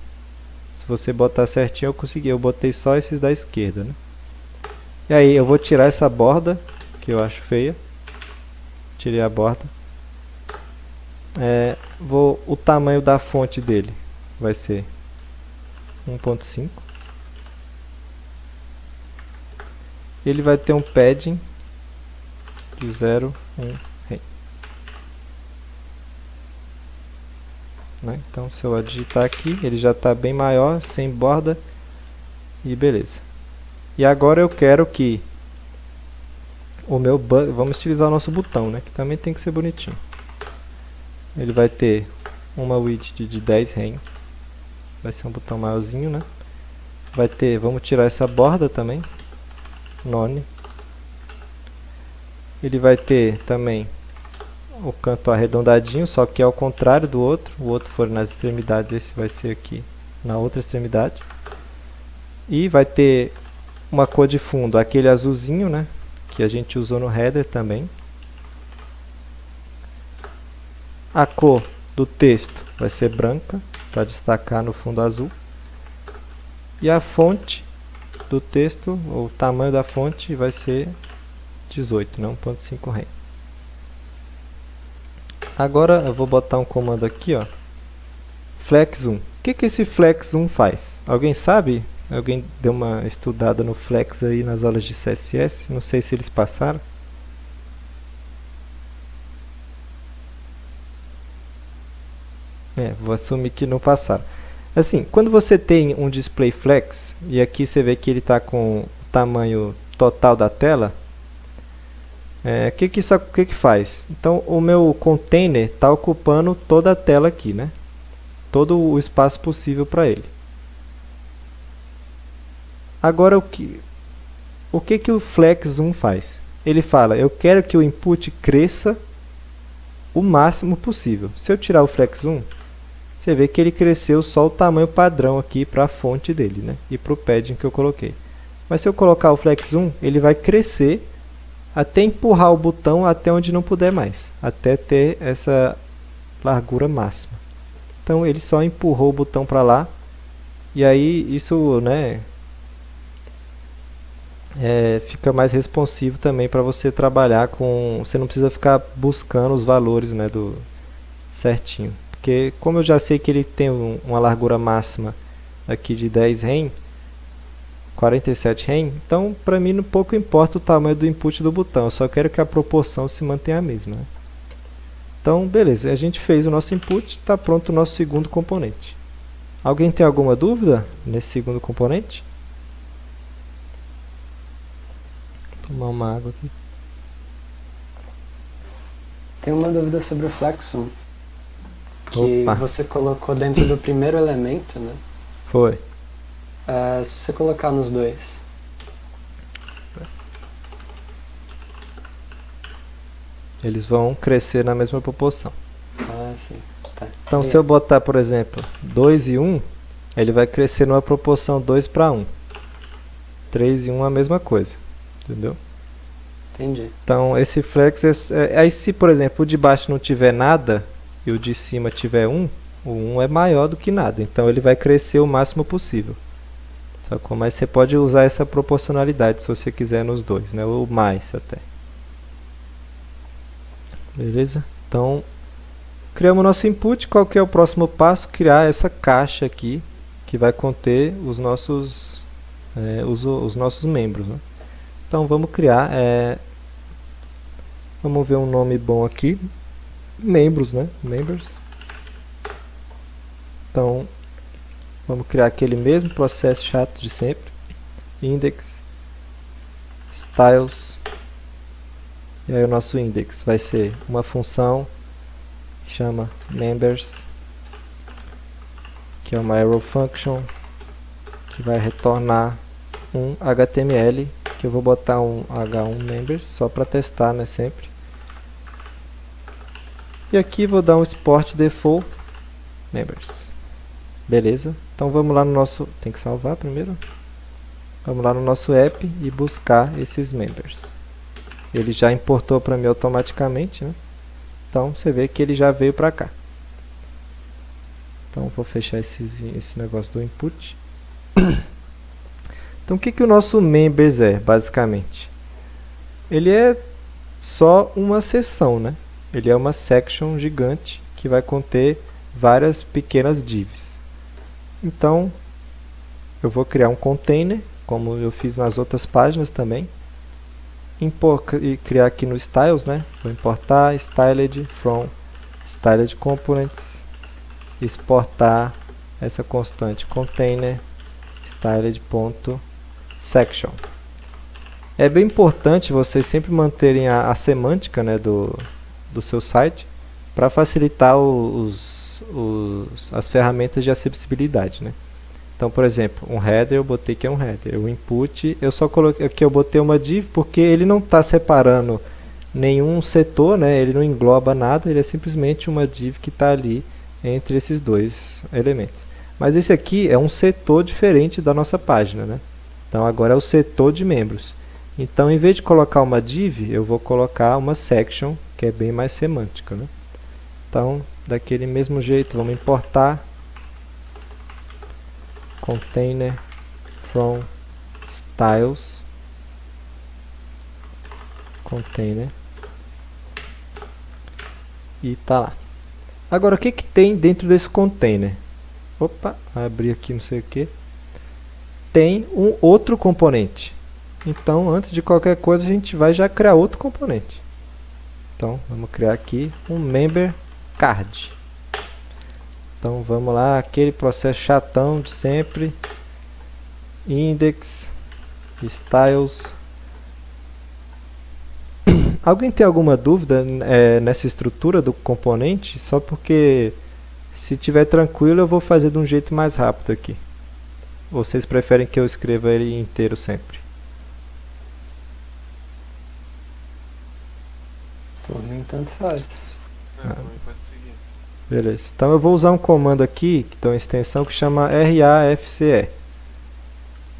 se você botar certinho, eu consegui. Eu botei só esses da esquerda, né? E aí, eu vou tirar essa borda, que eu acho feia. Tirei a borda. O tamanho da fonte dele vai ser 1.5. Ele vai ter um padding de 0,1 rem. Né? Então, se eu digitar aqui, ele já está bem maior, sem borda, e beleza. E agora eu quero que o meu vamos utilizar o nosso botão, né? Que também tem que ser bonitinho. Ele vai ter uma width de 10 rem. Vai ser um botão maiorzinho, né? Vai ter, vamos tirar essa borda também. None. Ele vai ter também o canto arredondadinho, só que é ao contrário do outro. O outro for nas extremidades, esse vai ser aqui na outra extremidade. E vai ter uma cor de fundo, aquele azulzinho, né? Que a gente usou no header também. A cor do texto vai ser branca, para destacar no fundo azul. E a fonte do texto, o tamanho da fonte vai ser 18, não 1.5 rem. Agora eu vou botar um comando aqui, ó, flex zoom. O que esse flex zoom faz? Alguém sabe? Alguém deu uma estudada no flex aí nas aulas de CSS? Não sei se eles passaram. Vou assumir que não passaram. Assim, quando você tem um display flex, e aqui você vê que ele está com o tamanho total da tela, o que faz? Então, o meu container está ocupando toda a tela aqui, né? Todo o espaço possível para ele. Agora, o que o flex zoom faz? Ele fala, eu quero que o input cresça o máximo possível. Se eu tirar o flex zoom, você vê que ele cresceu só o tamanho padrão aqui para a fonte dele, né? E para o padding que eu coloquei. Mas se eu colocar o Flex 1, ele vai crescer até empurrar o botão até onde não puder mais, até ter essa largura máxima. Então ele só empurrou o botão para lá, e aí isso, né, fica mais responsivo também para você trabalhar com... Você não precisa ficar buscando os valores, né, do certinho. Porque como eu já sei que ele tem uma largura máxima aqui de 10 rem, 47 rem, então para mim pouco importa o tamanho do input do botão, eu só quero que a proporção se mantenha a mesma, né? Então beleza, a gente fez o nosso input, está pronto o nosso segundo componente. Alguém tem alguma dúvida nesse segundo componente? Vou tomar uma água aqui. Tem uma dúvida sobre o Flexum, que Opa. você colocou dentro do primeiro elemento, né? Foi. Se você colocar nos dois. Eles vão crescer na mesma proporção. Ah, sim. Tá. Então se eu botar, por exemplo, 2 e 1, ele vai crescer numa proporção 2 para 1. 3 e 1 a mesma coisa. Entendeu? Entendi. Então esse flex aí se, por exemplo, o de baixo não tiver nada e o de cima tiver 1, o 1 é maior do que nada. Então ele vai crescer o máximo possível. Sacou? Mas você pode usar essa proporcionalidade se você quiser nos dois, né? Ou mais até. Beleza? Então, criamos nosso input. Qual que é o próximo passo? Criar essa caixa aqui, que vai conter os nossos membros, né? Então, vamos criar... vamos ver um nome bom aqui. Membros, né? Members. Então, vamos criar aquele mesmo processo chato de sempre. Index. Styles. E aí o nosso index vai ser uma função que chama members, que é uma arrow function, que vai retornar um HTML, que eu vou botar um h1 members, só para testar, né, sempre. E aqui vou dar um export default members. Beleza? Então vamos lá no nosso... Tem que salvar primeiro. Vamos lá no nosso app e buscar esses members. Ele já importou para mim automaticamente, né? Então você vê que ele já veio para cá. Então vou fechar esse negócio do input. Então o que o nosso members é, basicamente? Ele é só uma seção, né? Ele é uma section gigante que vai conter várias pequenas divs. Então eu vou criar um container, como eu fiz nas outras páginas também. E criar aqui no styles, né? Vou importar styled from styled components, exportar essa constante container styled.section. É bem importante vocês sempre manterem a semântica, né, do seu site para facilitar as ferramentas de acessibilidade, né? Então, por exemplo, um header, eu botei que é um header. O input, eu só coloquei aqui, eu botei uma div porque ele não está separando nenhum setor, né? Ele não engloba nada, ele é simplesmente uma div que está ali entre esses dois elementos. Mas esse aqui é um setor diferente da nossa página, né? Então agora é o setor de membros. Então, em vez de colocar uma div, eu vou colocar uma section, que é bem mais semântica, né? Então, daquele mesmo jeito, vamos importar container from styles container e tá lá. Agora o que tem dentro desse container? Opa, abri aqui não sei o que. Tem um outro componente. Então antes de qualquer coisa a gente vai já criar outro componente. Então vamos criar aqui um member card. Então vamos lá, aquele processo chatão de sempre. Index, styles. Alguém tem alguma dúvida nessa estrutura do componente? Só porque se tiver tranquilo eu vou fazer de um jeito mais rápido aqui. Ou vocês preferem que eu escreva ele inteiro sempre? Por mim tanto faz. Não, também pode seguir. Beleza. Então eu vou usar um comando aqui, que tem uma extensão que chama RAFCE.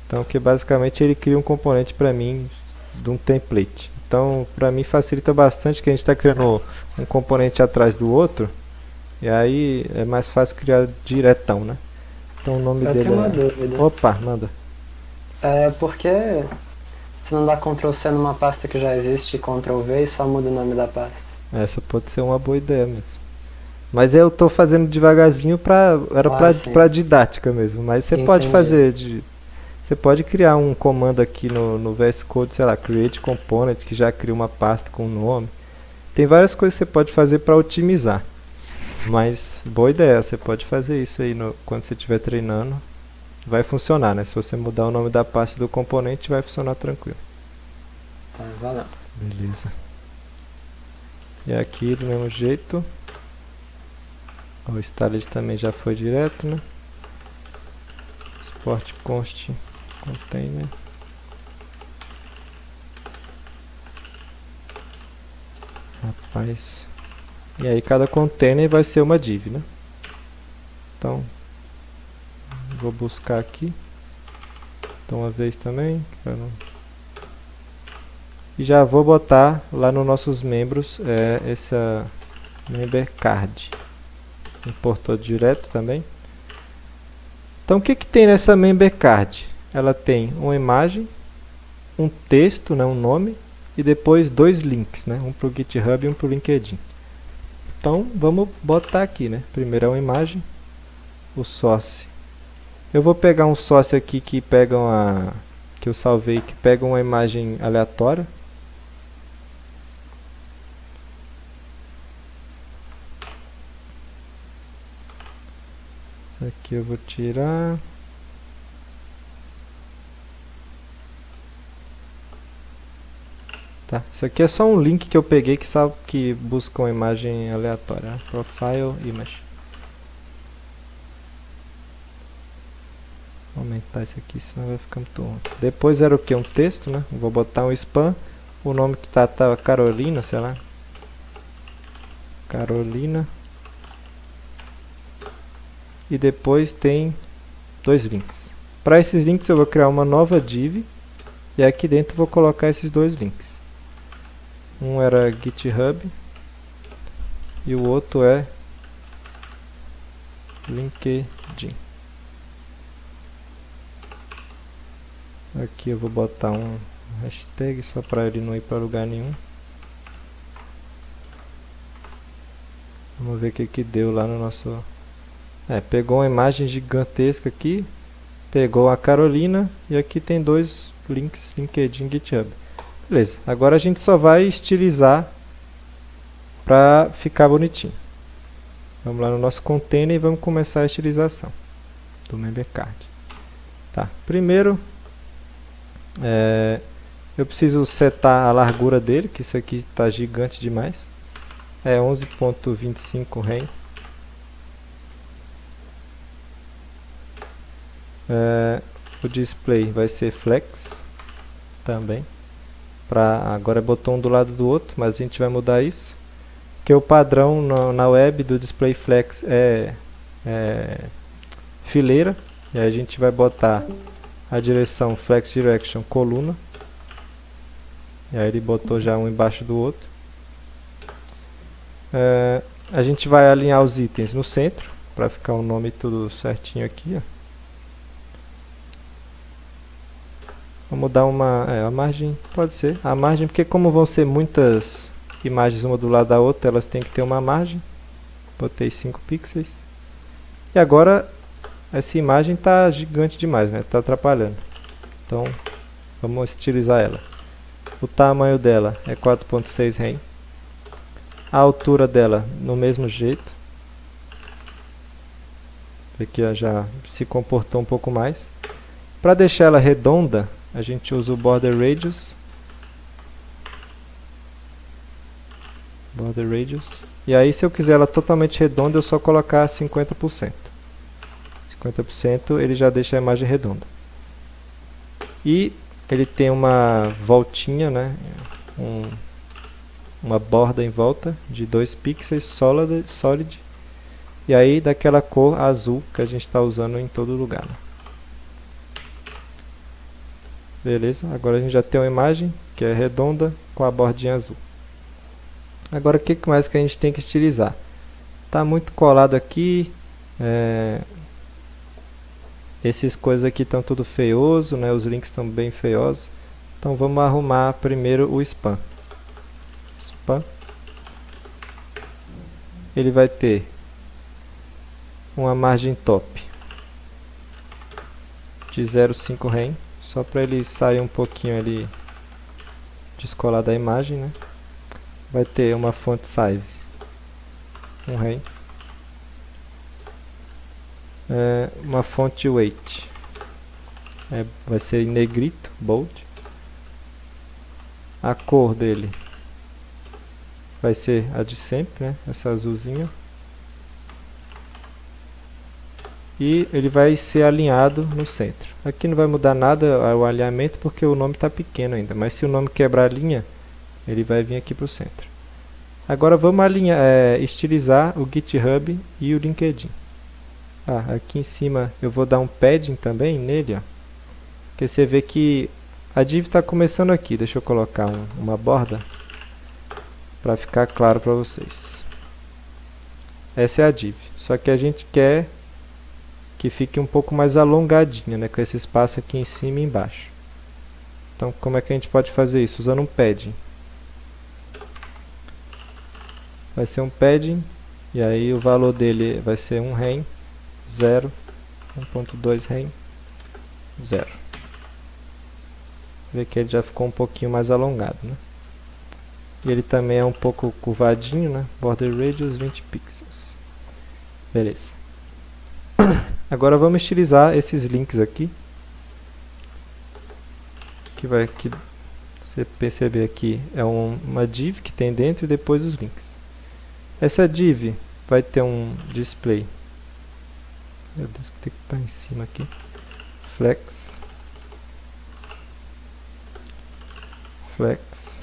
Então que basicamente ele cria um componente para mim de um template. Então para mim facilita bastante que a gente está criando um componente atrás do outro. E aí é mais fácil criar diretão, né? Então o nome Eu dele tenho uma é... dúvida. Opa, manda. Por que você não dá Ctrl C numa pasta que já existe e Ctrl V e só muda o nome da pasta? Essa pode ser uma boa ideia mesmo. Mas eu tô fazendo devagarzinho era Sim. pra didática mesmo. Mas você pode Entendi. fazer você pode criar um comando aqui no VS Code, sei lá, create component, que já cria uma pasta com o nome. Tem várias coisas que você pode fazer para otimizar. Mas boa ideia, você pode fazer isso aí quando você estiver treinando. Vai funcionar, né? Se você mudar o nome da pasta do componente, vai funcionar tranquilo. Tá, valeu. Beleza. E aqui do mesmo jeito. O styled também já foi direto, né? Export const container. Rapaz. E aí cada container vai ser uma div, né? Então, vou buscar aqui. Então uma vez também. E já vou botar lá nos nossos membros essa member card. Importou direto também. Então o que tem nessa member card? Ela tem uma imagem, um texto, né, um nome, e depois dois links, né, um para o GitHub e um para o LinkedIn. Então vamos botar aqui, né? Primeiro é uma imagem, o source. Eu vou pegar um source aqui que eu salvei, que pega uma imagem aleatória. Aqui eu vou tirar. Tá, isso aqui é só um link que eu peguei que busca uma imagem aleatória, né? Profile image. Vou aumentar isso aqui, senão vai ficar muito ruim. Depois era o que? Um texto, né? Vou botar um spam. O nome que tá Carolina, sei lá. Carolina. E depois tem dois links. Para esses links eu vou criar uma nova div. E aqui dentro eu vou colocar esses dois links. Um era GitHub. E o outro é LinkedIn. Aqui eu vou botar um hashtag só para ele não ir para lugar nenhum. Vamos ver o que deu lá no nosso... pegou uma imagem gigantesca aqui, pegou a Carolina e aqui tem dois links, LinkedIn e GitHub. Beleza, agora a gente só vai estilizar para ficar bonitinho. Vamos lá no nosso container e vamos começar a estilização do member card. Tá, primeiro eu preciso setar a largura dele, que isso aqui está gigante demais. É 11.25 rem. O display vai ser flex também. Agora botou um do lado do outro, mas a gente vai mudar isso. Porque o padrão na web do display flex é fileira. E aí a gente vai botar a direção flex direction coluna. E aí ele botou já um embaixo do outro. A gente vai alinhar os itens no centro, para ficar o nome tudo certinho aqui, ó. Vamos dar a margem, pode ser, a margem, porque como vão ser muitas imagens uma do lado da outra, elas têm que ter uma margem. Botei 5 pixels. E agora, essa imagem está gigante demais, né? Está atrapalhando. Então, vamos estilizar ela. O tamanho dela é 4.6 rem. A altura dela, no mesmo jeito. Aqui ó, já se comportou um pouco mais. Para deixar ela redonda, a gente usa o border radius. Border radius. E aí se eu quiser ela totalmente redonda, eu só colocar 50%. 50% ele já deixa a imagem redonda. E ele tem uma voltinha, né? Uma borda em volta de 2 pixels solid. e aí daquela cor azul que a gente está usando em todo lugar, né? Beleza, agora a gente já tem uma imagem que é redonda com a bordinha azul. Agora o que mais que a gente tem que estilizar? Tá muito colado aqui, esses coisas aqui estão tudo feioso, né? Os links estão bem feiosos. Então vamos arrumar primeiro o spam. Spam. Ele vai ter uma margem top de 0,5 rem, só para ele sair um pouquinho ali descolar da imagem, né? Vai ter uma font size 1 rem, uma font weight, vai ser em negrito, bold. A cor dele vai ser a de sempre, né? Essa azulzinha. E ele vai ser alinhado no centro. Aqui não vai mudar nada o alinhamento porque o nome está pequeno ainda, mas se o nome quebrar a linha, ele vai vir aqui para o centro. Agora vamos estilizar o GitHub e o LinkedIn. Aqui em cima eu vou dar um padding também nele, ó, porque você vê que a div está começando aqui. Deixa eu colocar uma borda para ficar claro para vocês. Essa é a div, só que a gente quer que fique um pouco mais alongadinha, né, com esse espaço aqui em cima e embaixo. Então como é que a gente pode fazer isso? Usando um padding. Vai ser um padding, e aí o valor dele vai ser 1 rem, 0, 1.2 rem, 0. Vê que ele já ficou um pouquinho mais alongado, né? E ele também é um pouco curvadinho, né? Border radius 20 pixels. Beleza. Agora vamos estilizar esses links aqui. Que você perceber aqui é uma div que tem dentro e depois os links. Essa div vai ter um display. Meu Deus, tem que estar em cima aqui. Flex. Flex.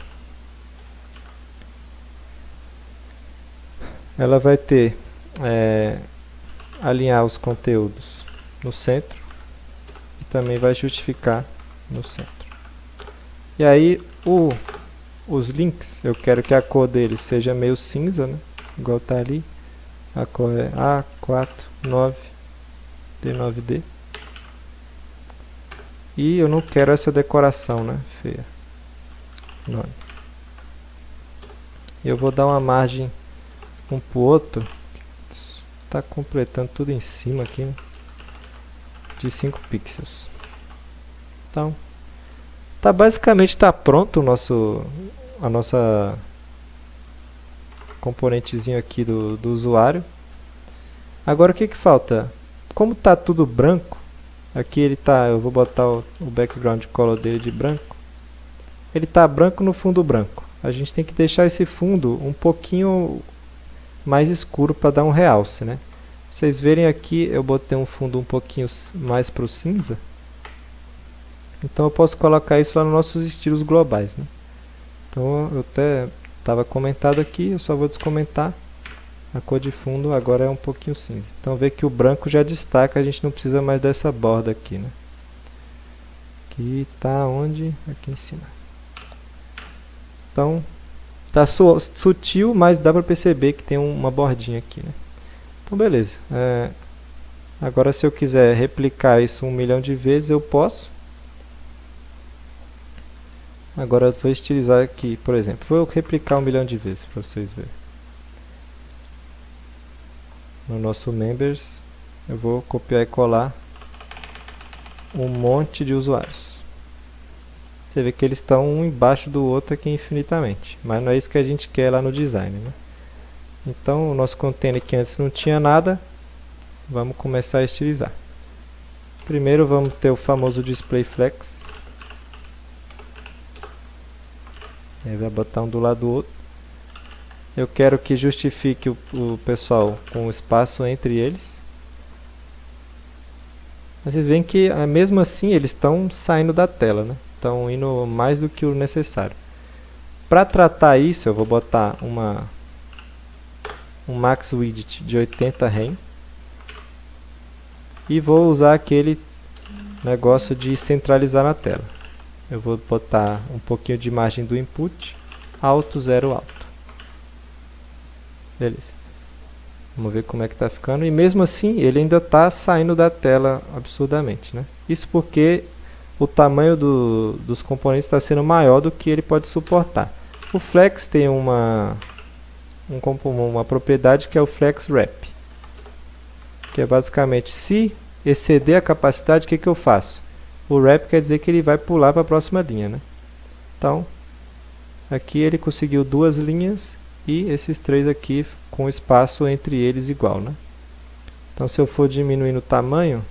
Ela vai ter alinhar os conteúdos no centro e também vai justificar no centro. E aí os links, eu quero que a cor deles seja meio cinza, né? Igual tá ali. A cor é A49D9D. E eu não quero essa decoração, né? Feia. Não. Eu vou dar uma margem um pro outro. Tá completando tudo em cima aqui, né? De 5 pixels. Então, basicamente tá pronto a nossa componentezinho aqui do usuário. Agora o que falta? Como tá tudo branco, aqui eu vou botar o background color dele de branco. Ele tá branco no fundo branco. A gente tem que deixar esse fundo um pouquinho mais escuro para dar um realce, né? Vocês verem aqui, eu botei um fundo um pouquinho mais pro cinza. Então eu posso colocar isso lá nos nossos estilos globais, né? Então eu até estava comentado aqui, eu só vou descomentar. A cor de fundo agora é um pouquinho cinza. Então vê que o branco já destaca, a gente não precisa mais dessa borda aqui, né? Aqui tá onde? Aqui em cima. Então tá sutil, mas dá para perceber que tem uma bordinha aqui, né? Então beleza. Agora se eu quiser replicar isso 1 milhão de vezes, eu posso. Agora eu vou estilizar aqui, por exemplo. Vou replicar 1 milhão de vezes para vocês verem. No nosso members, eu vou copiar e colar um monte de usuários. Você vê que eles estão um embaixo do outro aqui infinitamente, mas não é isso que a gente quer lá no design, né? Então o nosso container que antes não tinha nada, vamos começar a estilizar. Primeiro vamos ter o famoso display flex. Aí vai botar um do lado do outro. Eu quero que justifique o pessoal com o espaço entre eles. Vocês veem que mesmo assim eles estão saindo da tela, né? Estão indo mais do que o necessário. Para tratar isso, eu vou botar um max width de 80 rem. E vou usar aquele negócio de centralizar na tela. Eu vou botar um pouquinho de margem do input, alto, 0 alto. Beleza. Vamos ver como é que está ficando. E mesmo assim, ele ainda está saindo da tela absurdamente, né? Isso porque o tamanho dos componentes está sendo maior do que ele pode suportar. O Flex tem uma propriedade que é o Flex Wrap, que é basicamente, se exceder a capacidade, o que eu faço? O Wrap quer dizer que ele vai pular para a próxima linha, né? Então, aqui ele conseguiu 2 linhas e esses 3 aqui com espaço entre eles igual, né? Então, se eu for diminuindo o tamanho,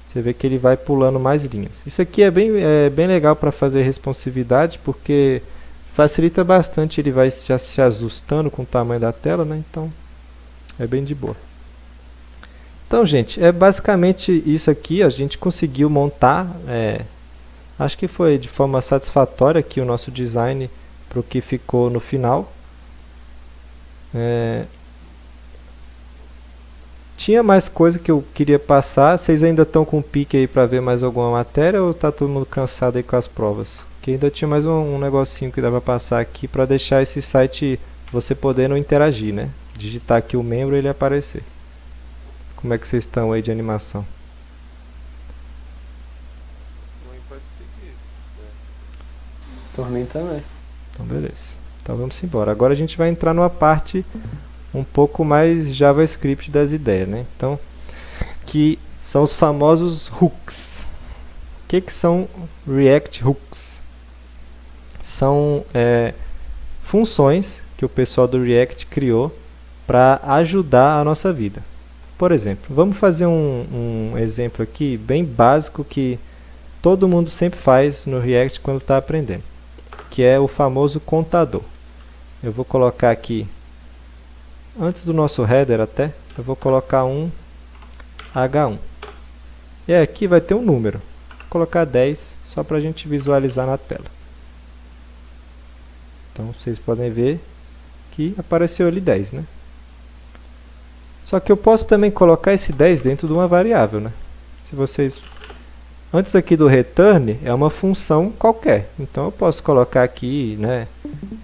você vê que ele vai pulando mais linhas. Isso aqui é bem legal para fazer responsividade, porque facilita bastante, ele vai já se ajustando com o tamanho da tela, né? Então, é bem de boa. Então, gente, é basicamente isso aqui. A gente conseguiu montar, acho que foi de forma satisfatória aqui o nosso design para o que ficou no final. Tinha mais coisa que eu queria passar. Vocês ainda estão com pique aí para ver mais alguma matéria ou tá todo mundo cansado aí com as provas? Que ainda tinha mais um negocinho que dá para passar aqui para deixar esse site você podendo interagir, né? Digitar aqui o membro e ele aparecer. Como é que vocês estão aí de animação? Pode seguir, se quiser. Por mim também. Então, beleza. Então, vamos embora. Agora a gente vai entrar numa parte um pouco mais JavaScript das ideias, né? Então, que são os famosos hooks. O que são React Hooks? São funções que o pessoal do React criou para ajudar a nossa vida. Por exemplo, vamos fazer um exemplo aqui bem básico que todo mundo sempre faz no React quando está aprendendo, que é o famoso contador. Eu vou colocar aqui, antes do nosso header até, eu vou colocar um H1. E aqui vai ter um número. Vou colocar 10, só para a gente visualizar na tela. Então, vocês podem ver que apareceu ali 10, né? Só que eu posso também colocar esse 10 dentro de uma variável, né? Se vocês... Antes aqui do return é uma função qualquer. Então eu posso colocar aqui, né,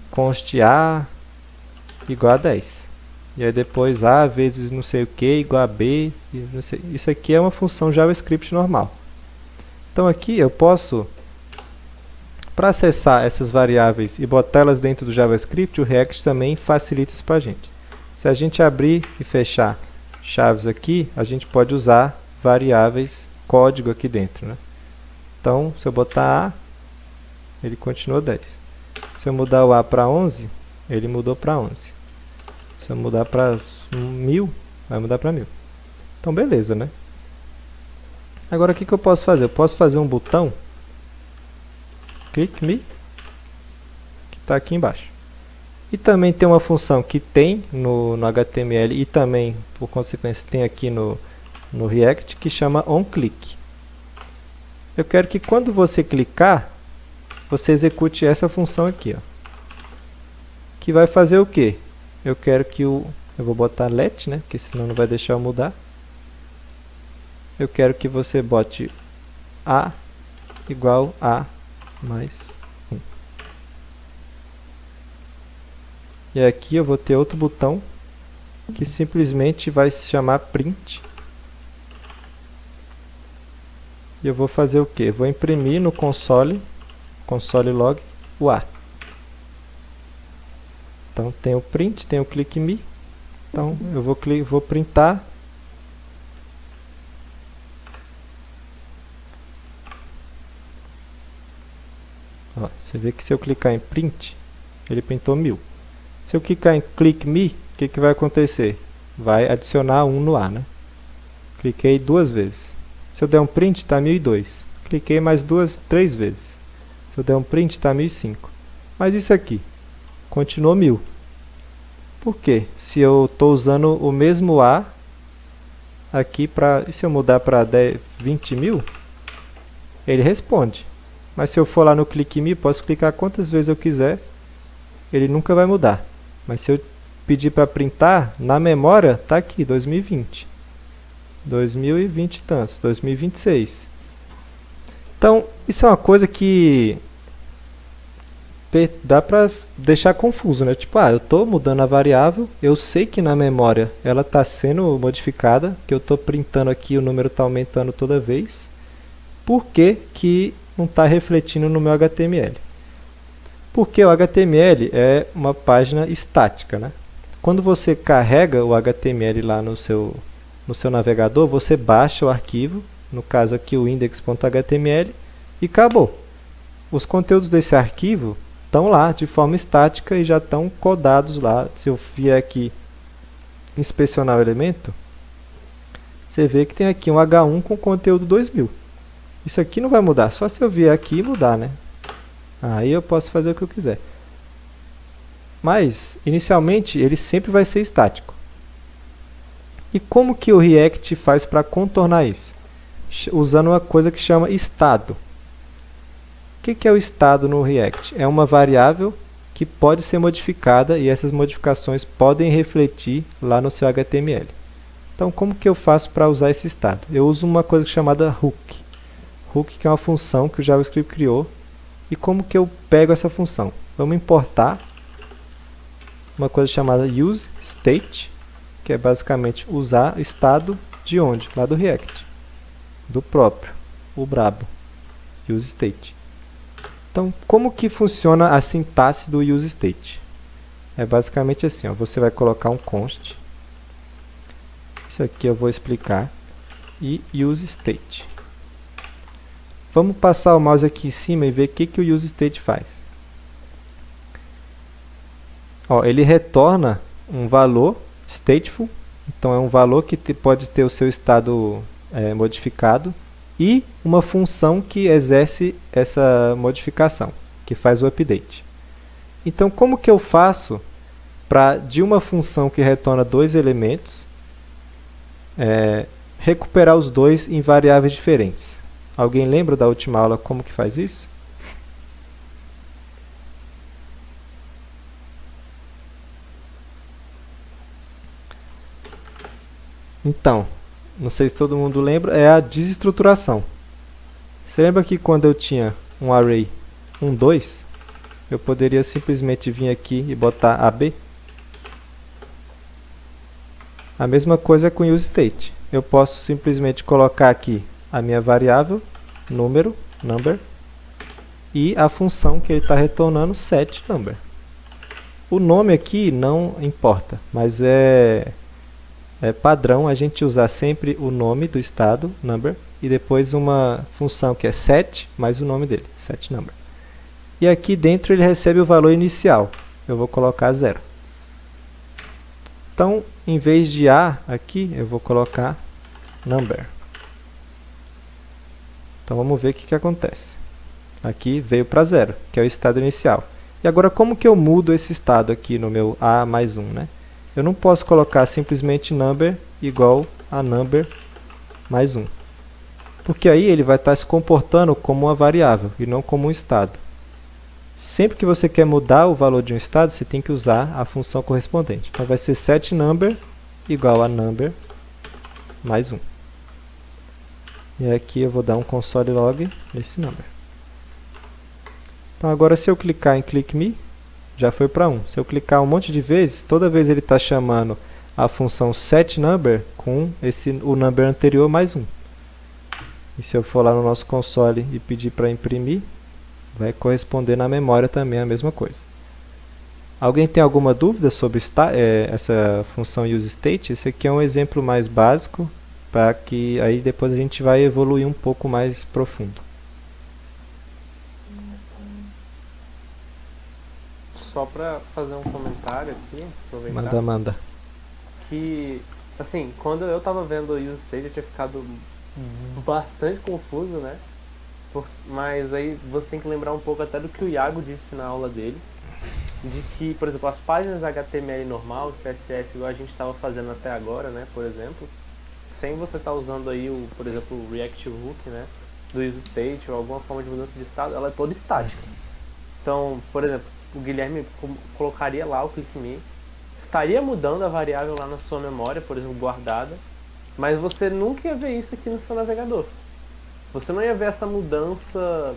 const A igual a 10. E aí depois A vezes não sei o que igual a B. E não sei. Isso aqui é uma função JavaScript normal. Então aqui eu posso, para acessar essas variáveis e botá-las dentro do JavaScript, o React também facilita isso para a gente. Se a gente abrir e fechar chaves aqui, a gente pode usar variáveis, código aqui dentro, né? Então, se eu botar A, ele continua 10. Se eu mudar o A para 11, ele mudou para 11. Se eu mudar para 1000, vai mudar para 1000. Então, beleza, né? Agora, o que eu posso fazer? Eu posso fazer um botão, click me, que está aqui embaixo. E também tem uma função que tem no HTML e também, por consequência, tem aqui no React, que chama onClick. Eu quero que quando você clicar, você execute essa função aqui, ó. Que vai fazer o quê? Eu quero que eu vou botar let, né? Porque senão não vai deixar eu mudar. Eu quero que você bote A igual a mais 1. E aqui eu vou ter outro botão que simplesmente vai se chamar print. E eu vou fazer o que? Vou imprimir no console log, o A. Então tem o print, tem o click me. Então eu vou printar. Ó, você vê que se eu clicar em print, ele printou 1000. Se eu clicar em click me, o que vai acontecer? Vai adicionar 1 no A, né? Cliquei 2 vezes. Se eu der um print, está 1002. Cliquei mais 3 vezes. Se eu der um print, está 1005. Mas isso aqui, continuou 1000. Por quê? Se eu estou usando o mesmo A aqui para... E se eu mudar para 20.000, ele responde. Mas se eu for lá no click me, posso clicar quantas vezes eu quiser, ele nunca vai mudar. Mas se eu pedir para printar, na memória tá aqui, 2020. 2020 e tantos, 2026. Então, isso é uma coisa que dá para deixar confuso, né? Tipo, eu estou mudando a variável, eu sei que na memória ela está sendo modificada, que eu estou printando aqui, o número está aumentando toda vez. Por que que não está refletindo no meu HTML? Porque o HTML é uma página estática, né? Quando você carrega o HTML lá no seu navegador, você baixa o arquivo, no caso aqui o index.html, e acabou. Os conteúdos desse arquivo estão lá de forma estática e já estão codados lá. Se eu vier aqui inspecionar o elemento, você vê que tem aqui um H1 com conteúdo 2000. Isso aqui não vai mudar, só se eu vier aqui e mudar, né? Aí eu posso fazer o que eu quiser. Mas, inicialmente, ele sempre vai ser estático. E como que o React faz para contornar isso? Usando uma coisa que chama estado. O que é o estado no React? É uma variável que pode ser modificada e essas modificações podem refletir lá no seu HTML. Então, como que eu faço para usar esse estado? Eu uso uma coisa chamada hook. Hook que é uma função que o JavaScript criou. E como que eu pego essa função? Vamos importar uma coisa chamada useState, que é basicamente usar estado de onde? Lá do React. Do próprio, o brabo, useState. Então, como que funciona a sintaxe do useState? É basicamente assim, você vai colocar um const. Isso aqui eu vou explicar. E useState. Vamos passar o mouse aqui em cima e ver o que o useState faz. Ele retorna um valor stateful, então é um valor que pode ter o seu estado modificado, e uma função que exerce essa modificação, que faz o update. Então, como que eu faço para, de uma função que retorna dois elementos, recuperar os dois em variáveis diferentes? Alguém lembra da última aula como que faz isso? Então, não sei se todo mundo lembra, é a desestruturação. Você lembra que quando eu tinha um array 1, 2, eu poderia simplesmente vir aqui e botar AB? A mesma coisa com o useState. Eu posso simplesmente colocar aqui a minha variável, número, number, e a função que ele está retornando, setNumber. O nome aqui não importa, mas é padrão a gente usar sempre o nome do estado, number, e depois uma função que é set, mais o nome dele, setNumber. E aqui dentro ele recebe o valor inicial, eu vou colocar 0. Então, em vez de A aqui, eu vou colocar number. Então vamos ver o que acontece. Aqui veio para 0, que é o estado inicial. E agora como que eu mudo esse estado aqui no meu A mais 1, né? Eu não posso colocar simplesmente number igual a number mais 1. Porque aí ele vai estar se comportando como uma variável e não como um estado. Sempre que você quer mudar o valor de um estado, você tem que usar a função correspondente. Então vai ser setNumber igual a number mais 1. E aqui eu vou dar um console log nesse number. Então agora se eu clicar em click me, já foi para 1. Se eu clicar um monte de vezes, toda vez ele está chamando a função setNumber com o number anterior mais 1. E se eu for lá no nosso console e pedir para imprimir, vai corresponder na memória também a mesma coisa. Alguém tem alguma dúvida sobre essa função useState? Esse aqui é um exemplo mais básico, para que aí depois a gente vai evoluir um pouco mais profundo. Só pra fazer um comentário aqui, aproveitar. Manda. Que, assim, quando eu tava vendo o useState eu tinha ficado bastante confuso, né? Mas aí você tem que lembrar um pouco até do que o Iago disse na aula dele, de que, por exemplo, as páginas HTML normal, CSS, igual a gente estava fazendo até agora, né, por exemplo, sem você estar usando aí, por exemplo, o React Hook, né, do useState ou alguma forma de mudança de estado, ela é toda estática. Então, por exemplo, o Guilherme colocaria lá o click me estaria mudando a variável lá na sua memória, por exemplo, guardada, mas você nunca ia ver isso aqui no seu navegador. Você não ia ver essa mudança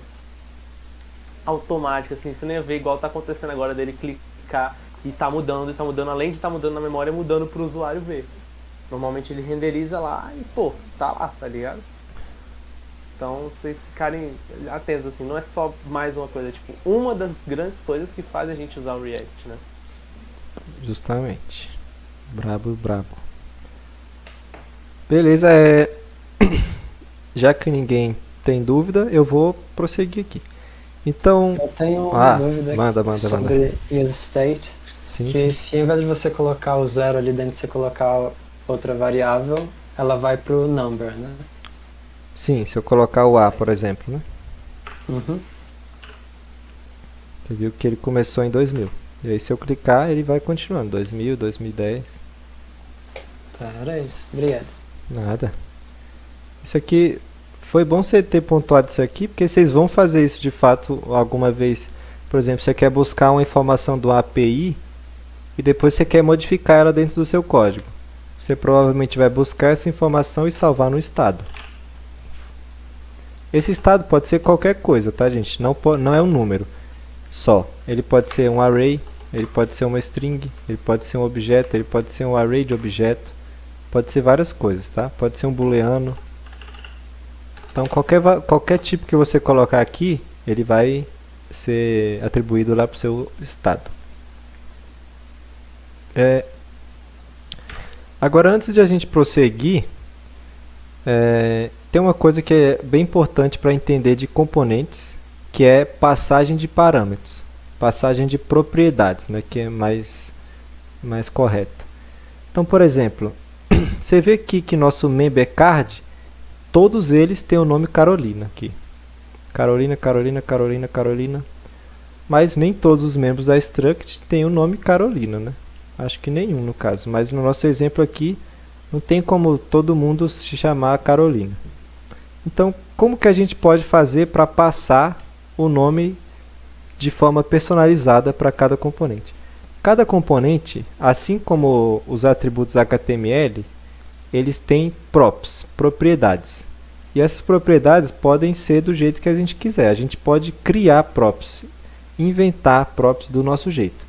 automática, assim, você não ia ver igual está acontecendo agora dele clicar e tá mudando, além de estar mudando na memória, mudando para o usuário ver. Normalmente ele renderiza lá e, pô, tá lá, tá ligado? Então, vocês ficarem atentos, assim, não é só mais uma coisa, tipo, uma das grandes coisas que faz a gente usar o React, né? Justamente. Brabo, brabo. Beleza, já que ninguém tem dúvida, eu vou prosseguir aqui. Então, Eu tenho uma dúvida manda. sobre useState, Sim, que sim. se ao invés de você colocar o 0 ali dentro, você colocar outra variável, ela vai pro number, né? Sim, se eu colocar o A, por exemplo, né? Uhum. Você viu que ele começou em 2000. E aí se eu clicar, ele vai continuando. 2000, 2010. Era isso. Obrigado. Nada. Isso aqui, foi bom você ter pontuado isso aqui, porque vocês vão fazer isso de fato alguma vez. Por exemplo, você quer buscar uma informação do API e depois você quer modificar ela dentro do seu código. Você provavelmente vai buscar essa informação e salvar no estado. Esse estado pode ser qualquer coisa, tá, gente? Não é um número só. Ele pode ser um array, ele pode ser uma string, ele pode ser um objeto, ele pode ser um array de objeto. Pode ser várias coisas, tá? Pode ser um booleano. Então, qualquer tipo que você colocar aqui, ele vai ser atribuído lá para o seu estado. Agora, antes de a gente prosseguir, tem uma coisa que é bem importante para entender de componentes, que é passagem de parâmetros, passagem de propriedades, né, que é mais correto. Então, por exemplo, você vê aqui que nosso member card, todos eles têm o nome Carolina aqui. Carolina, Carolina, Carolina, Carolina. Mas nem todos os membros da struct têm o nome Carolina, né? Acho que nenhum no caso, mas no nosso exemplo aqui não tem como todo mundo se chamar Carolina. Então, como que a gente pode fazer para passar o nome de forma personalizada para cada componente? Cada componente, assim como os atributos HTML, eles têm props, propriedades. E essas propriedades podem ser do jeito que a gente quiser. A gente pode criar props, inventar props do nosso jeito.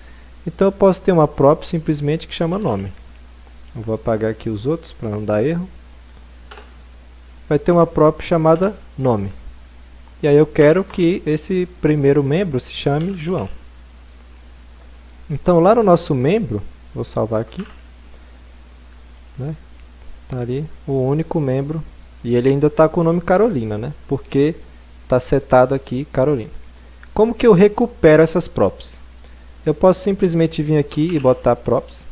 Então eu posso ter uma prop simplesmente que chama nome. Eu vou apagar aqui os outros para não dar erro. Vai ter uma prop chamada nome. E aí eu quero que esse primeiro membro se chame João. Então lá no nosso membro, vou salvar aqui, né? Tá ali o único membro, e ele ainda está com o nome Carolina, né? Porque está setado aqui Carolina. Como que eu recupero essas props? Eu posso simplesmente vir aqui e botar props,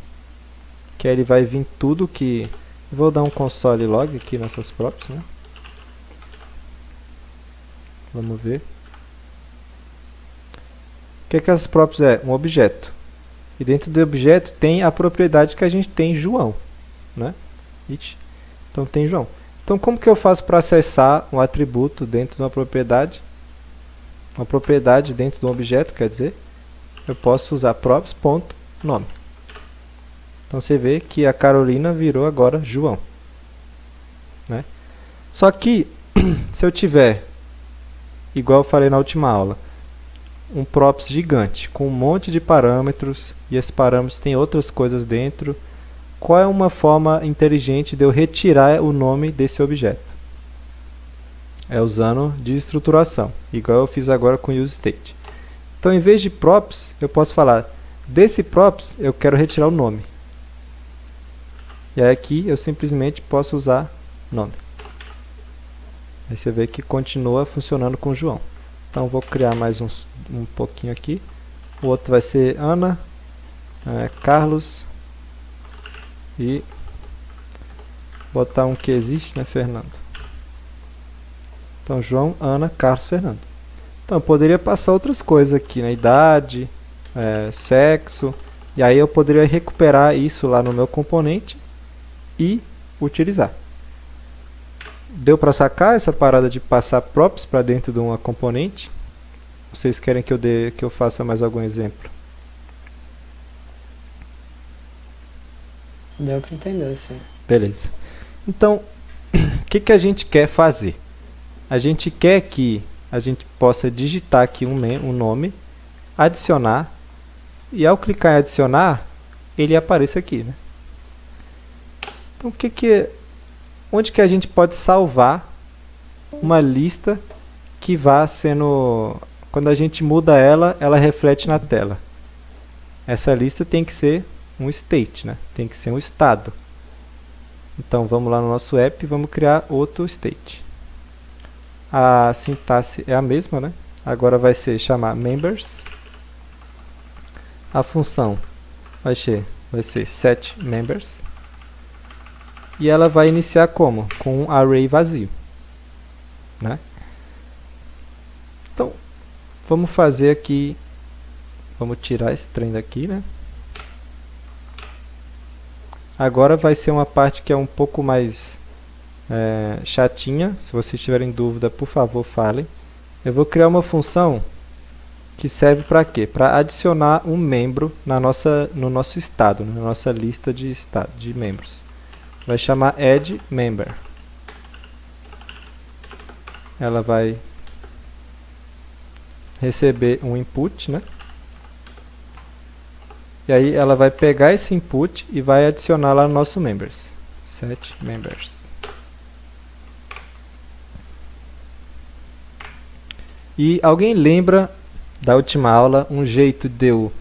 que aí ele vai vir tudo que... Vou dar um console log aqui nessas props, né? Vamos ver. O que essas props é? Um objeto. E dentro do objeto tem a propriedade que a gente tem João, né? Então tem João. Então como que eu faço para acessar um atributo dentro de uma propriedade? Uma propriedade dentro de um objeto, quer dizer, eu posso usar props.nome. Então você vê que a Carolina virou agora João, né? Só que se eu tiver, igual eu falei na última aula, um props gigante com um monte de parâmetros, e esses parâmetros têm outras coisas dentro, qual é uma forma inteligente de eu retirar o nome desse objeto? É usando desestruturação, igual eu fiz agora com useState. Então, em vez de props, eu posso falar, desse props eu quero retirar o nome. E aí aqui eu simplesmente posso usar nome. Aí você vê que continua funcionando com João. Então vou criar mais um pouquinho aqui. O outro vai ser Ana, Carlos e botar um que existe, né, Fernando. Então João, Ana, Carlos, Fernando. Então eu poderia passar outras coisas aqui, né, idade, sexo, e aí eu poderia recuperar isso lá no meu componente e utilizar. Deu para sacar essa parada de passar props para dentro de uma componente? Vocês querem que eu faça mais algum exemplo? Deu pra entender, sim. Beleza. Então, o que a gente quer fazer? A gente quer que a gente possa digitar aqui um nome, adicionar, e ao clicar em adicionar, ele apareça aqui, né? Então, onde que a gente pode salvar uma lista que vá sendo... Quando a gente muda ela, ela reflete na tela. Essa lista tem que ser um state, né? Tem que ser um estado. Então, vamos lá no nosso app e vamos criar outro state. A sintaxe é a mesma, né? Agora vai ser chamar members. A função vai ser setMembers. E ela vai iniciar como? Com um array vazio, né? Então, vamos fazer aqui, vamos tirar esse trem daqui, né? Agora vai ser uma parte que é um pouco mais chatinha. Se vocês tiverem dúvida, por favor, falem. Eu vou criar uma função que serve para quê? Para adicionar um membro no nosso estado, na nossa lista de membros. Vai chamar addMember. Ela vai receber um input, né? E aí ela vai pegar esse input e vai adicionar lá no nosso members. setMembers. E alguém lembra da última aula um jeito de eu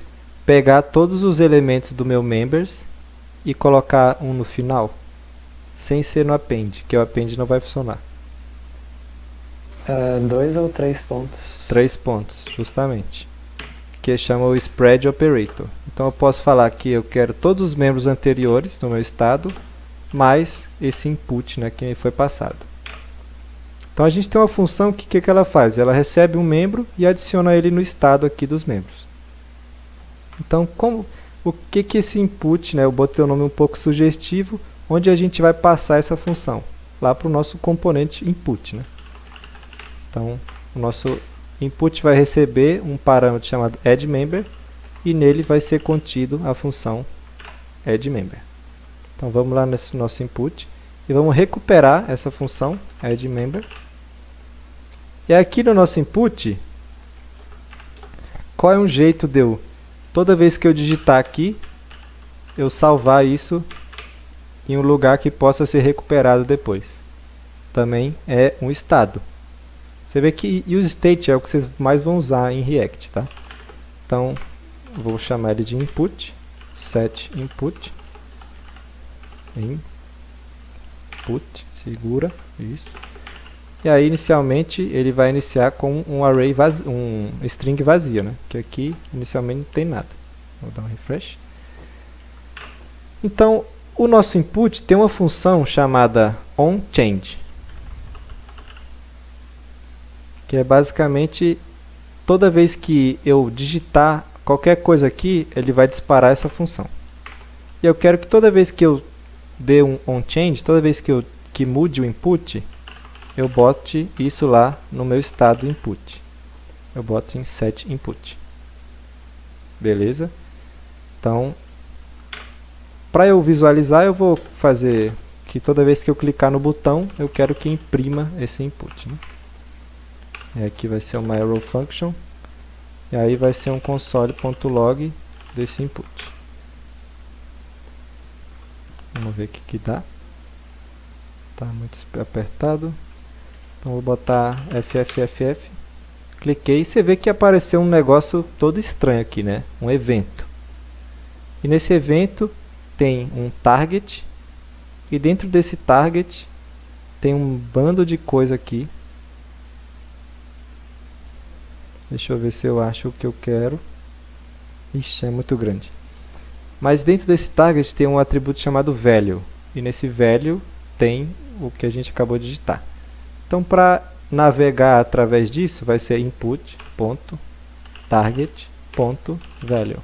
pegar todos os elementos do meu members e colocar um no final? Sem ser no append, que o append não vai funcionar. 2 ou 3 pontos? 3 pontos, justamente. Que chama o spread operator. Então eu posso falar que eu quero todos os membros anteriores do meu estado, mais esse input, né, que me foi passado. Então a gente tem uma função que ela faz? Ela recebe um membro e adiciona ele no estado aqui dos membros. Então o que esse input, né, eu botei o nome um pouco sugestivo, onde a gente vai passar essa função? Lá para o nosso componente input, né? Então o nosso input vai receber um parâmetro chamado addMember e nele vai ser contido a função addMember. Então vamos lá nesse nosso input e vamos recuperar essa função addMember. E aqui no nosso input, qual é um jeito de eu, toda vez que eu digitar aqui, eu salvar isso em um lugar que possa ser recuperado depois? Também é um estado. Você vê que useState é o que vocês mais vão usar em React, tá? Então, vou chamar ele de input, setInput, input, segura, isso. E aí, inicialmente, ele vai iniciar com um array vazio, um string vazio, né? Que aqui, inicialmente, não tem nada. Vou dar um refresh. Então, o nosso input tem uma função chamada onChange, que é basicamente toda vez que eu digitar qualquer coisa aqui, ele vai disparar essa função. E eu quero que toda vez que eu dê um onChange, toda vez que mude o input, eu bote isso lá no meu estado input. Eu boto em setInput. Beleza? Então, para eu visualizar, eu vou fazer que toda vez que eu clicar no botão, eu quero que imprima esse input, né? E aqui vai ser uma arrow function. E aí vai ser um console.log desse input. Vamos ver o que dá. Está muito apertado. Então vou botar FFFF. Cliquei e você vê que apareceu um negócio todo estranho aqui, né? Um evento. E nesse evento tem um target. E dentro desse target tem um bando de coisa aqui. Deixa eu ver se eu acho o que eu quero. Ixi, é muito grande. Mas dentro desse target tem um atributo chamado value. E nesse value tem o que a gente acabou de digitar. Então, para navegar através disso, vai ser input.target.value.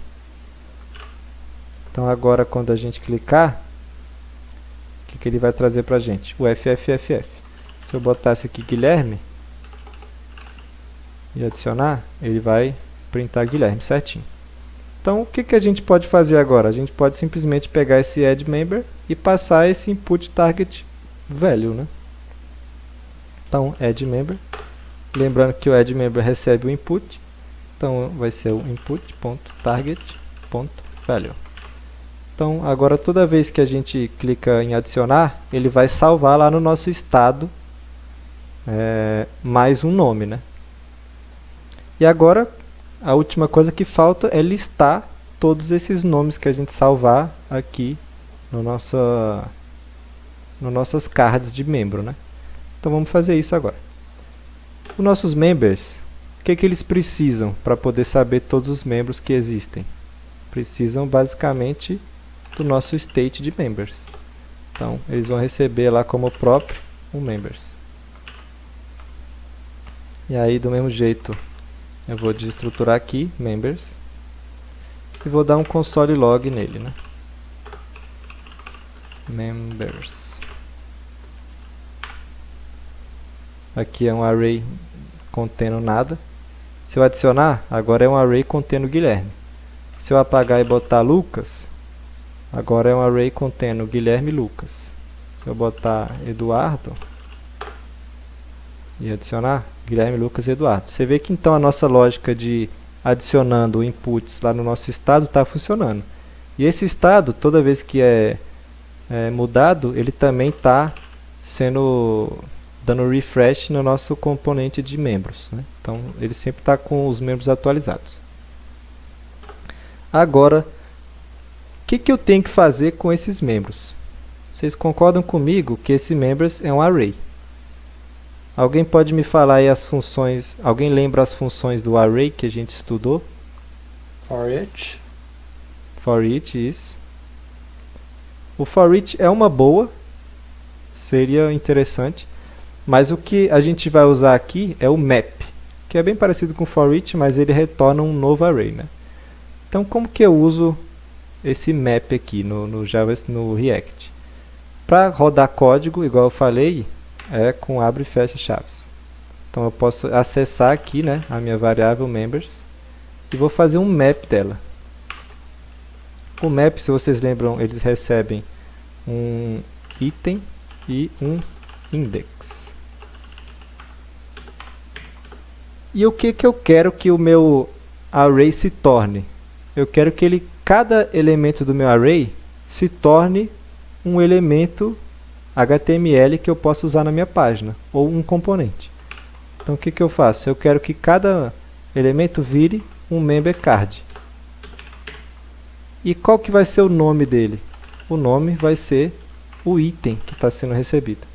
Então, agora, quando a gente clicar, o que ele vai trazer para a gente? O FFFF. Se eu botasse aqui Guilherme e adicionar, ele vai printar Guilherme certinho. Então, o que a gente pode fazer agora? A gente pode simplesmente pegar esse add member e passar esse input target value, né? Então, add member. Lembrando que o add member recebe o input. Então, vai ser o input.target.value. Então, agora toda vez que a gente clica em adicionar, ele vai salvar lá no nosso estado mais um nome, né? E agora, a última coisa que falta é listar todos esses nomes que a gente salvar aqui no nossas cards de membro, né? Então vamos fazer isso agora. Os nossos members, o que eles precisam para poder saber todos os membros que existem? Precisam basicamente do nosso state de members. Então eles vão receber lá como próprio um members. E aí do mesmo jeito eu vou desestruturar aqui members e vou dar um console log nele, né? Members. Aqui é um array contendo nada. Se eu adicionar, agora é um array contendo Guilherme. Se eu apagar e botar Lucas, agora é um array contendo Guilherme e Lucas. Se eu botar Eduardo e adicionar Guilherme, Lucas e Eduardo. Você vê que então a nossa lógica de adicionando inputs lá no nosso estado está funcionando. E esse estado, toda vez que é mudado, ele também está dando refresh no nosso componente de membros, né? Então ele sempre está com os membros atualizados. Agora, o que eu tenho que fazer com esses membros? Vocês concordam comigo que esse members é um array? Alguém pode me falar aí as funções? Alguém lembra as funções do array que a gente estudou? For each. For each, isso. O for each é uma boa, seria interessante, mas o que a gente vai usar aqui é o map, que é bem parecido com for each, mas ele retorna um novo array, né? Então como que eu uso esse map aqui no React? Para rodar código, igual eu falei, é com abre e fecha chaves. Então eu posso acessar aqui, né, a minha variável members e vou fazer um map dela. O map, se vocês lembram, eles recebem um item e um index. E o que eu quero que o meu array se torne? Eu quero que cada elemento do meu array se torne um elemento HTML que eu possa usar na minha página, ou um componente. Então o que eu faço? Eu quero que cada elemento vire um member card. E qual que vai ser o nome dele? O nome vai ser o item que está sendo recebido.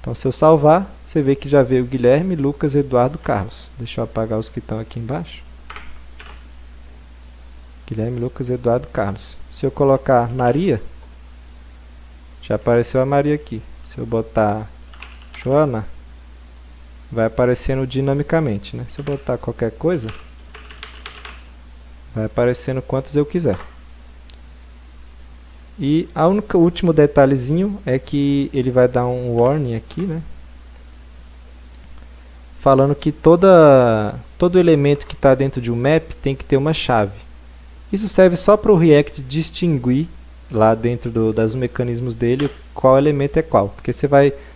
Então se eu salvar, você vê que já veio Guilherme, Lucas, Eduardo, Carlos. Deixa eu apagar os que estão aqui embaixo. Guilherme, Lucas, Eduardo, Carlos. Se eu colocar Maria, já apareceu a Maria aqui. Se eu botar Joana, vai aparecendo dinamicamente, né? Se eu botar qualquer coisa, vai aparecendo quantos eu quiser. E o último detalhezinho é que ele vai dar um warning aqui, né? Falando que todo elemento que está dentro de um map tem que ter uma chave. Isso serve só para o React distinguir lá dentro dos mecanismos dele qual elemento é qual. Porque se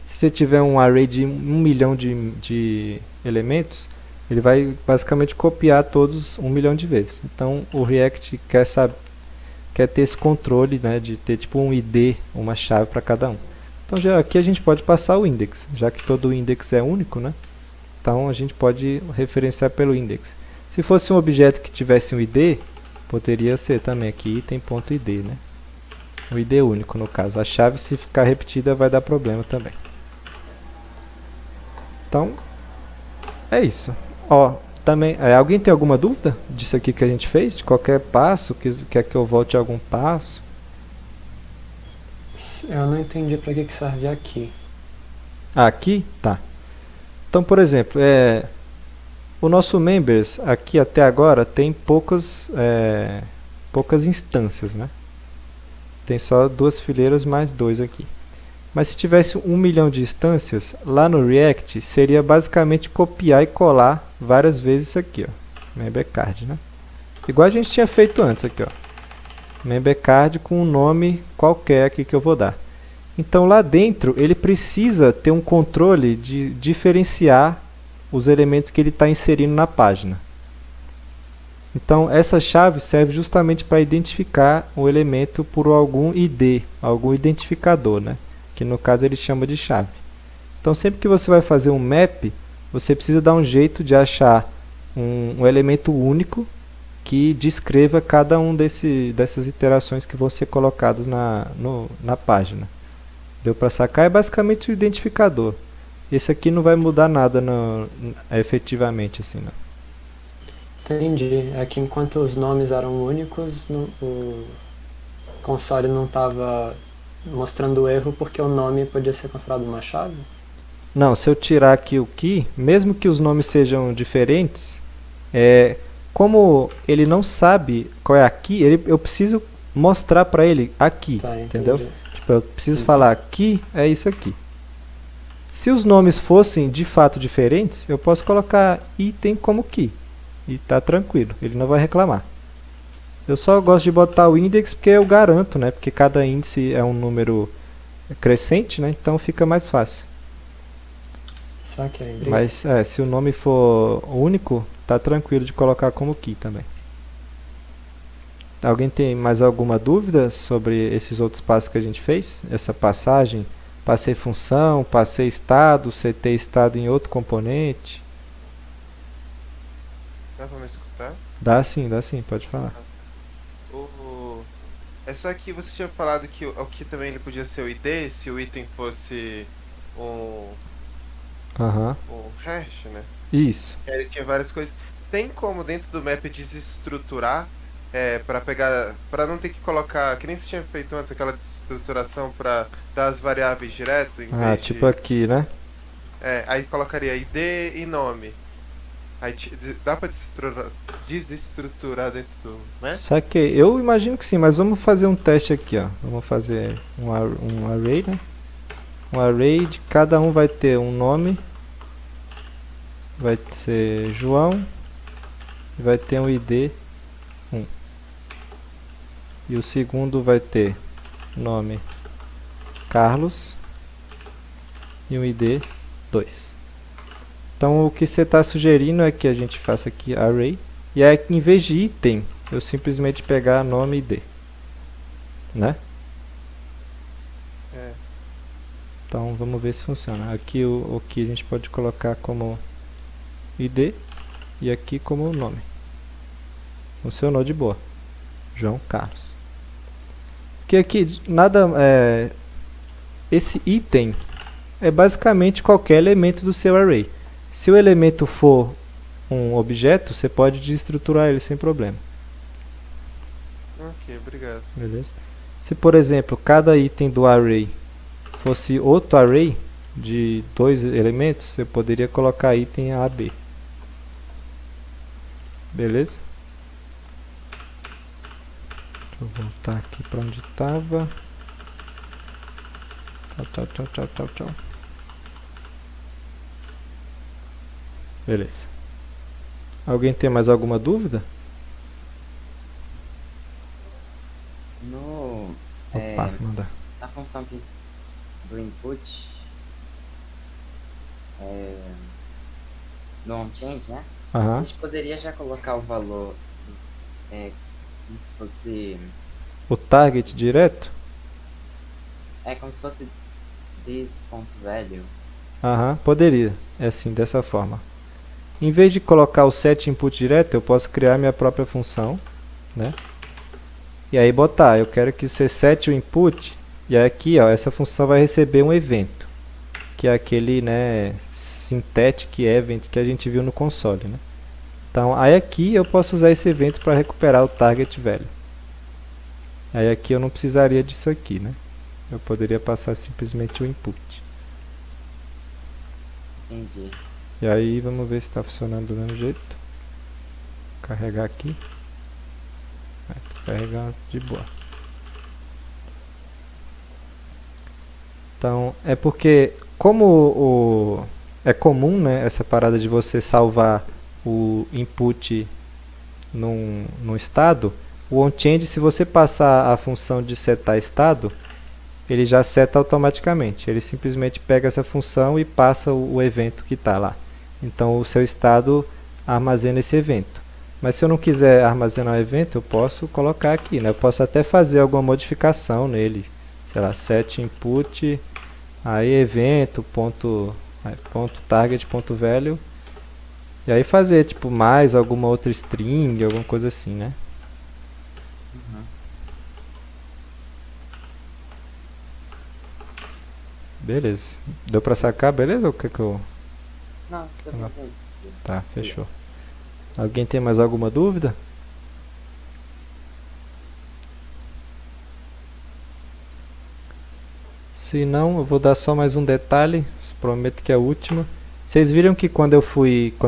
você tiver um array de 1 milhão de elementos, ele vai basicamente copiar todos 1 milhão de vezes. Então o React quer ter esse controle, né, de ter tipo um ID, uma chave para cada um. Então aqui a gente pode passar o index, já que todo index é único, né? Então a gente pode referenciar pelo index. Se fosse um objeto que tivesse um ID, poderia ser também aqui item.id, né? O ID único no caso. A chave, se ficar repetida, vai dar problema também. Então, é isso. Ó, também, alguém tem alguma dúvida disso aqui que a gente fez? De qualquer passo? Quer que eu volte a algum passo? Eu não entendi para que serve aqui. Aqui? Tá. Então, por exemplo, o nosso members aqui até agora tem poucas instâncias, né? Tem só 2 fileiras mais 2 aqui. Mas se tivesse 1 milhão de instâncias, lá no React seria basicamente copiar e colar várias vezes isso aqui, ó, member card, né? igual a gente tinha feito antes aqui, ó. Member card com um nome qualquer aqui que eu vou dar. Então lá dentro ele precisa ter um controle de diferenciar os elementos que ele está inserindo na página. Então essa chave serve justamente para identificar o elemento por algum ID, algum identificador, né? Que no caso ele chama de chave. Então sempre que você vai fazer um map, você precisa dar um jeito de achar um elemento único que descreva cada um dessas iterações que vão ser colocadas na página. Deu para sacar? É basicamente o identificador. Esse aqui não vai mudar nada efetivamente, assim, não. Entendi. É que enquanto os nomes eram únicos, o console não estava mostrando o erro porque o nome podia ser considerado uma chave? Não, se eu tirar aqui o key, mesmo que os nomes sejam diferentes, como ele não sabe qual é a key, eu preciso mostrar para ele aqui, Tá, entendeu? entendi. Tipo, eu preciso falar aqui é isso aqui. Se os nomes fossem de fato diferentes, eu posso colocar item como key. E tá tranquilo, ele não vai reclamar. Eu só gosto de botar o index porque eu garanto, né? Porque cada índice é um número crescente, né? Então fica mais fácil. Saquei, obrigado. Mas se o nome for único, tá tranquilo de colocar como key também. Alguém tem mais alguma dúvida sobre esses outros passos que a gente fez? Essa passagem, passei função, passei estado, setei estado em outro componente. Dá pra me escutar? Dá sim, pode falar. É só que você tinha falado que o que também ele podia ser o ID, se o item fosse um Aham, hash, né? isso. Ele tinha várias coisas. Tem como dentro do map desestruturar para pegar, para não ter que colocar, que nem você tinha feito antes, aquela desestruturação para dar as variáveis direto em Ah, vez tipo de, aqui, né? aí colocaria ID e nome. Aí dá pra desestruturar dentro do, né? Saquei. Eu imagino que sim, mas vamos fazer um teste aqui, ó. Vamos fazer um array, né? Um array de cada um vai ter um nome. Vai ser João. E vai ter um ID 1. E o segundo vai ter nome Carlos. E um ID 2. Então o que você está sugerindo é que a gente faça aqui array. E aí em vez de item, eu simplesmente pegar nome e ID. Né? É. Então vamos ver se funciona. Aqui o que a gente pode colocar como ID e aqui como nome. Funcionou de boa. João Carlos. Porque aqui nada esse item é basicamente qualquer elemento do seu array. Se o elemento for um objeto, você pode desestruturar ele sem problema. Ok, obrigado. Beleza? Se, por exemplo, cada item do array fosse outro array de 2 elementos, você poderia colocar item A, B. Beleza? Deixa eu voltar aqui para onde estava. Tchau. Beleza. Alguém tem mais alguma dúvida? Opa, manda. Na função que do input no onChange, né? A Aham. gente poderia já colocar o valor como se fosse O target direto? como se fosse this.value. Aham, poderia. É assim, dessa forma. Em vez de colocar o set input direto, eu posso criar minha própria função, né? E aí botar, eu quero que você sete o input, e aqui, ó, essa função vai receber um evento, que é aquele, né, synthetic event que a gente viu no console, né? Então, aí aqui eu posso usar esse evento para recuperar o target value. Aí aqui eu não precisaria disso aqui, né? Eu poderia passar simplesmente o input. Entendi. E aí vamos ver se está funcionando do mesmo jeito. Carregar aqui. Tá carregando de boa. Então é porque como é comum, né, essa parada de você salvar o input num estado, o onChange, se você passar a função de setar estado, ele já seta automaticamente. Ele simplesmente pega essa função e passa o evento que está lá. Então o seu estado armazena esse evento. Mas se eu não quiser armazenar o evento, eu posso colocar aqui, né? Eu posso até fazer alguma modificação nele. Sei lá, set input, aí evento, ponto target, ponto value. E aí fazer tipo mais alguma outra string, alguma coisa assim, né? Beleza. Deu pra sacar, beleza? Ou quer que eu... Não, tô Não. fazendo. Tá, fechou. Alguém tem mais alguma dúvida? Se não, eu vou dar só mais um detalhe, prometo que é a última. Vocês viram que quando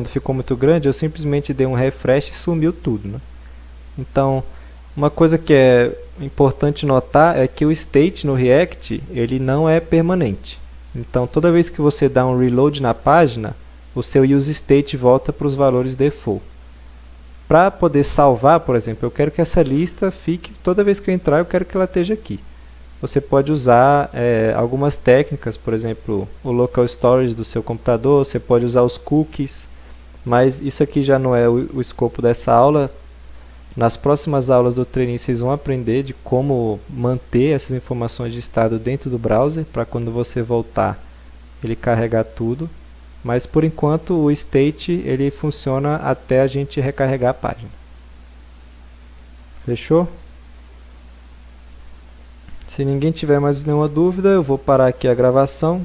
ficou muito grande, eu simplesmente dei um refresh e sumiu tudo, né? Então, uma coisa que é importante notar é que o state no React, ele não é permanente. Então, toda vez que você dá um reload na página, o seu useState volta para os valores default. Para poder salvar, por exemplo, eu quero que essa lista fique, toda vez que eu entrar, eu quero que ela esteja aqui. Você pode usar algumas técnicas, por exemplo, o local storage do seu computador, você pode usar os cookies, mas isso aqui já não é o escopo dessa aula. Nas próximas aulas do training vocês vão aprender de como manter essas informações de estado dentro do browser, para quando você voltar ele carregar tudo. Mas por enquanto o state ele funciona até a gente recarregar a página. Fechou? Se ninguém tiver mais nenhuma dúvida, eu vou parar aqui a gravação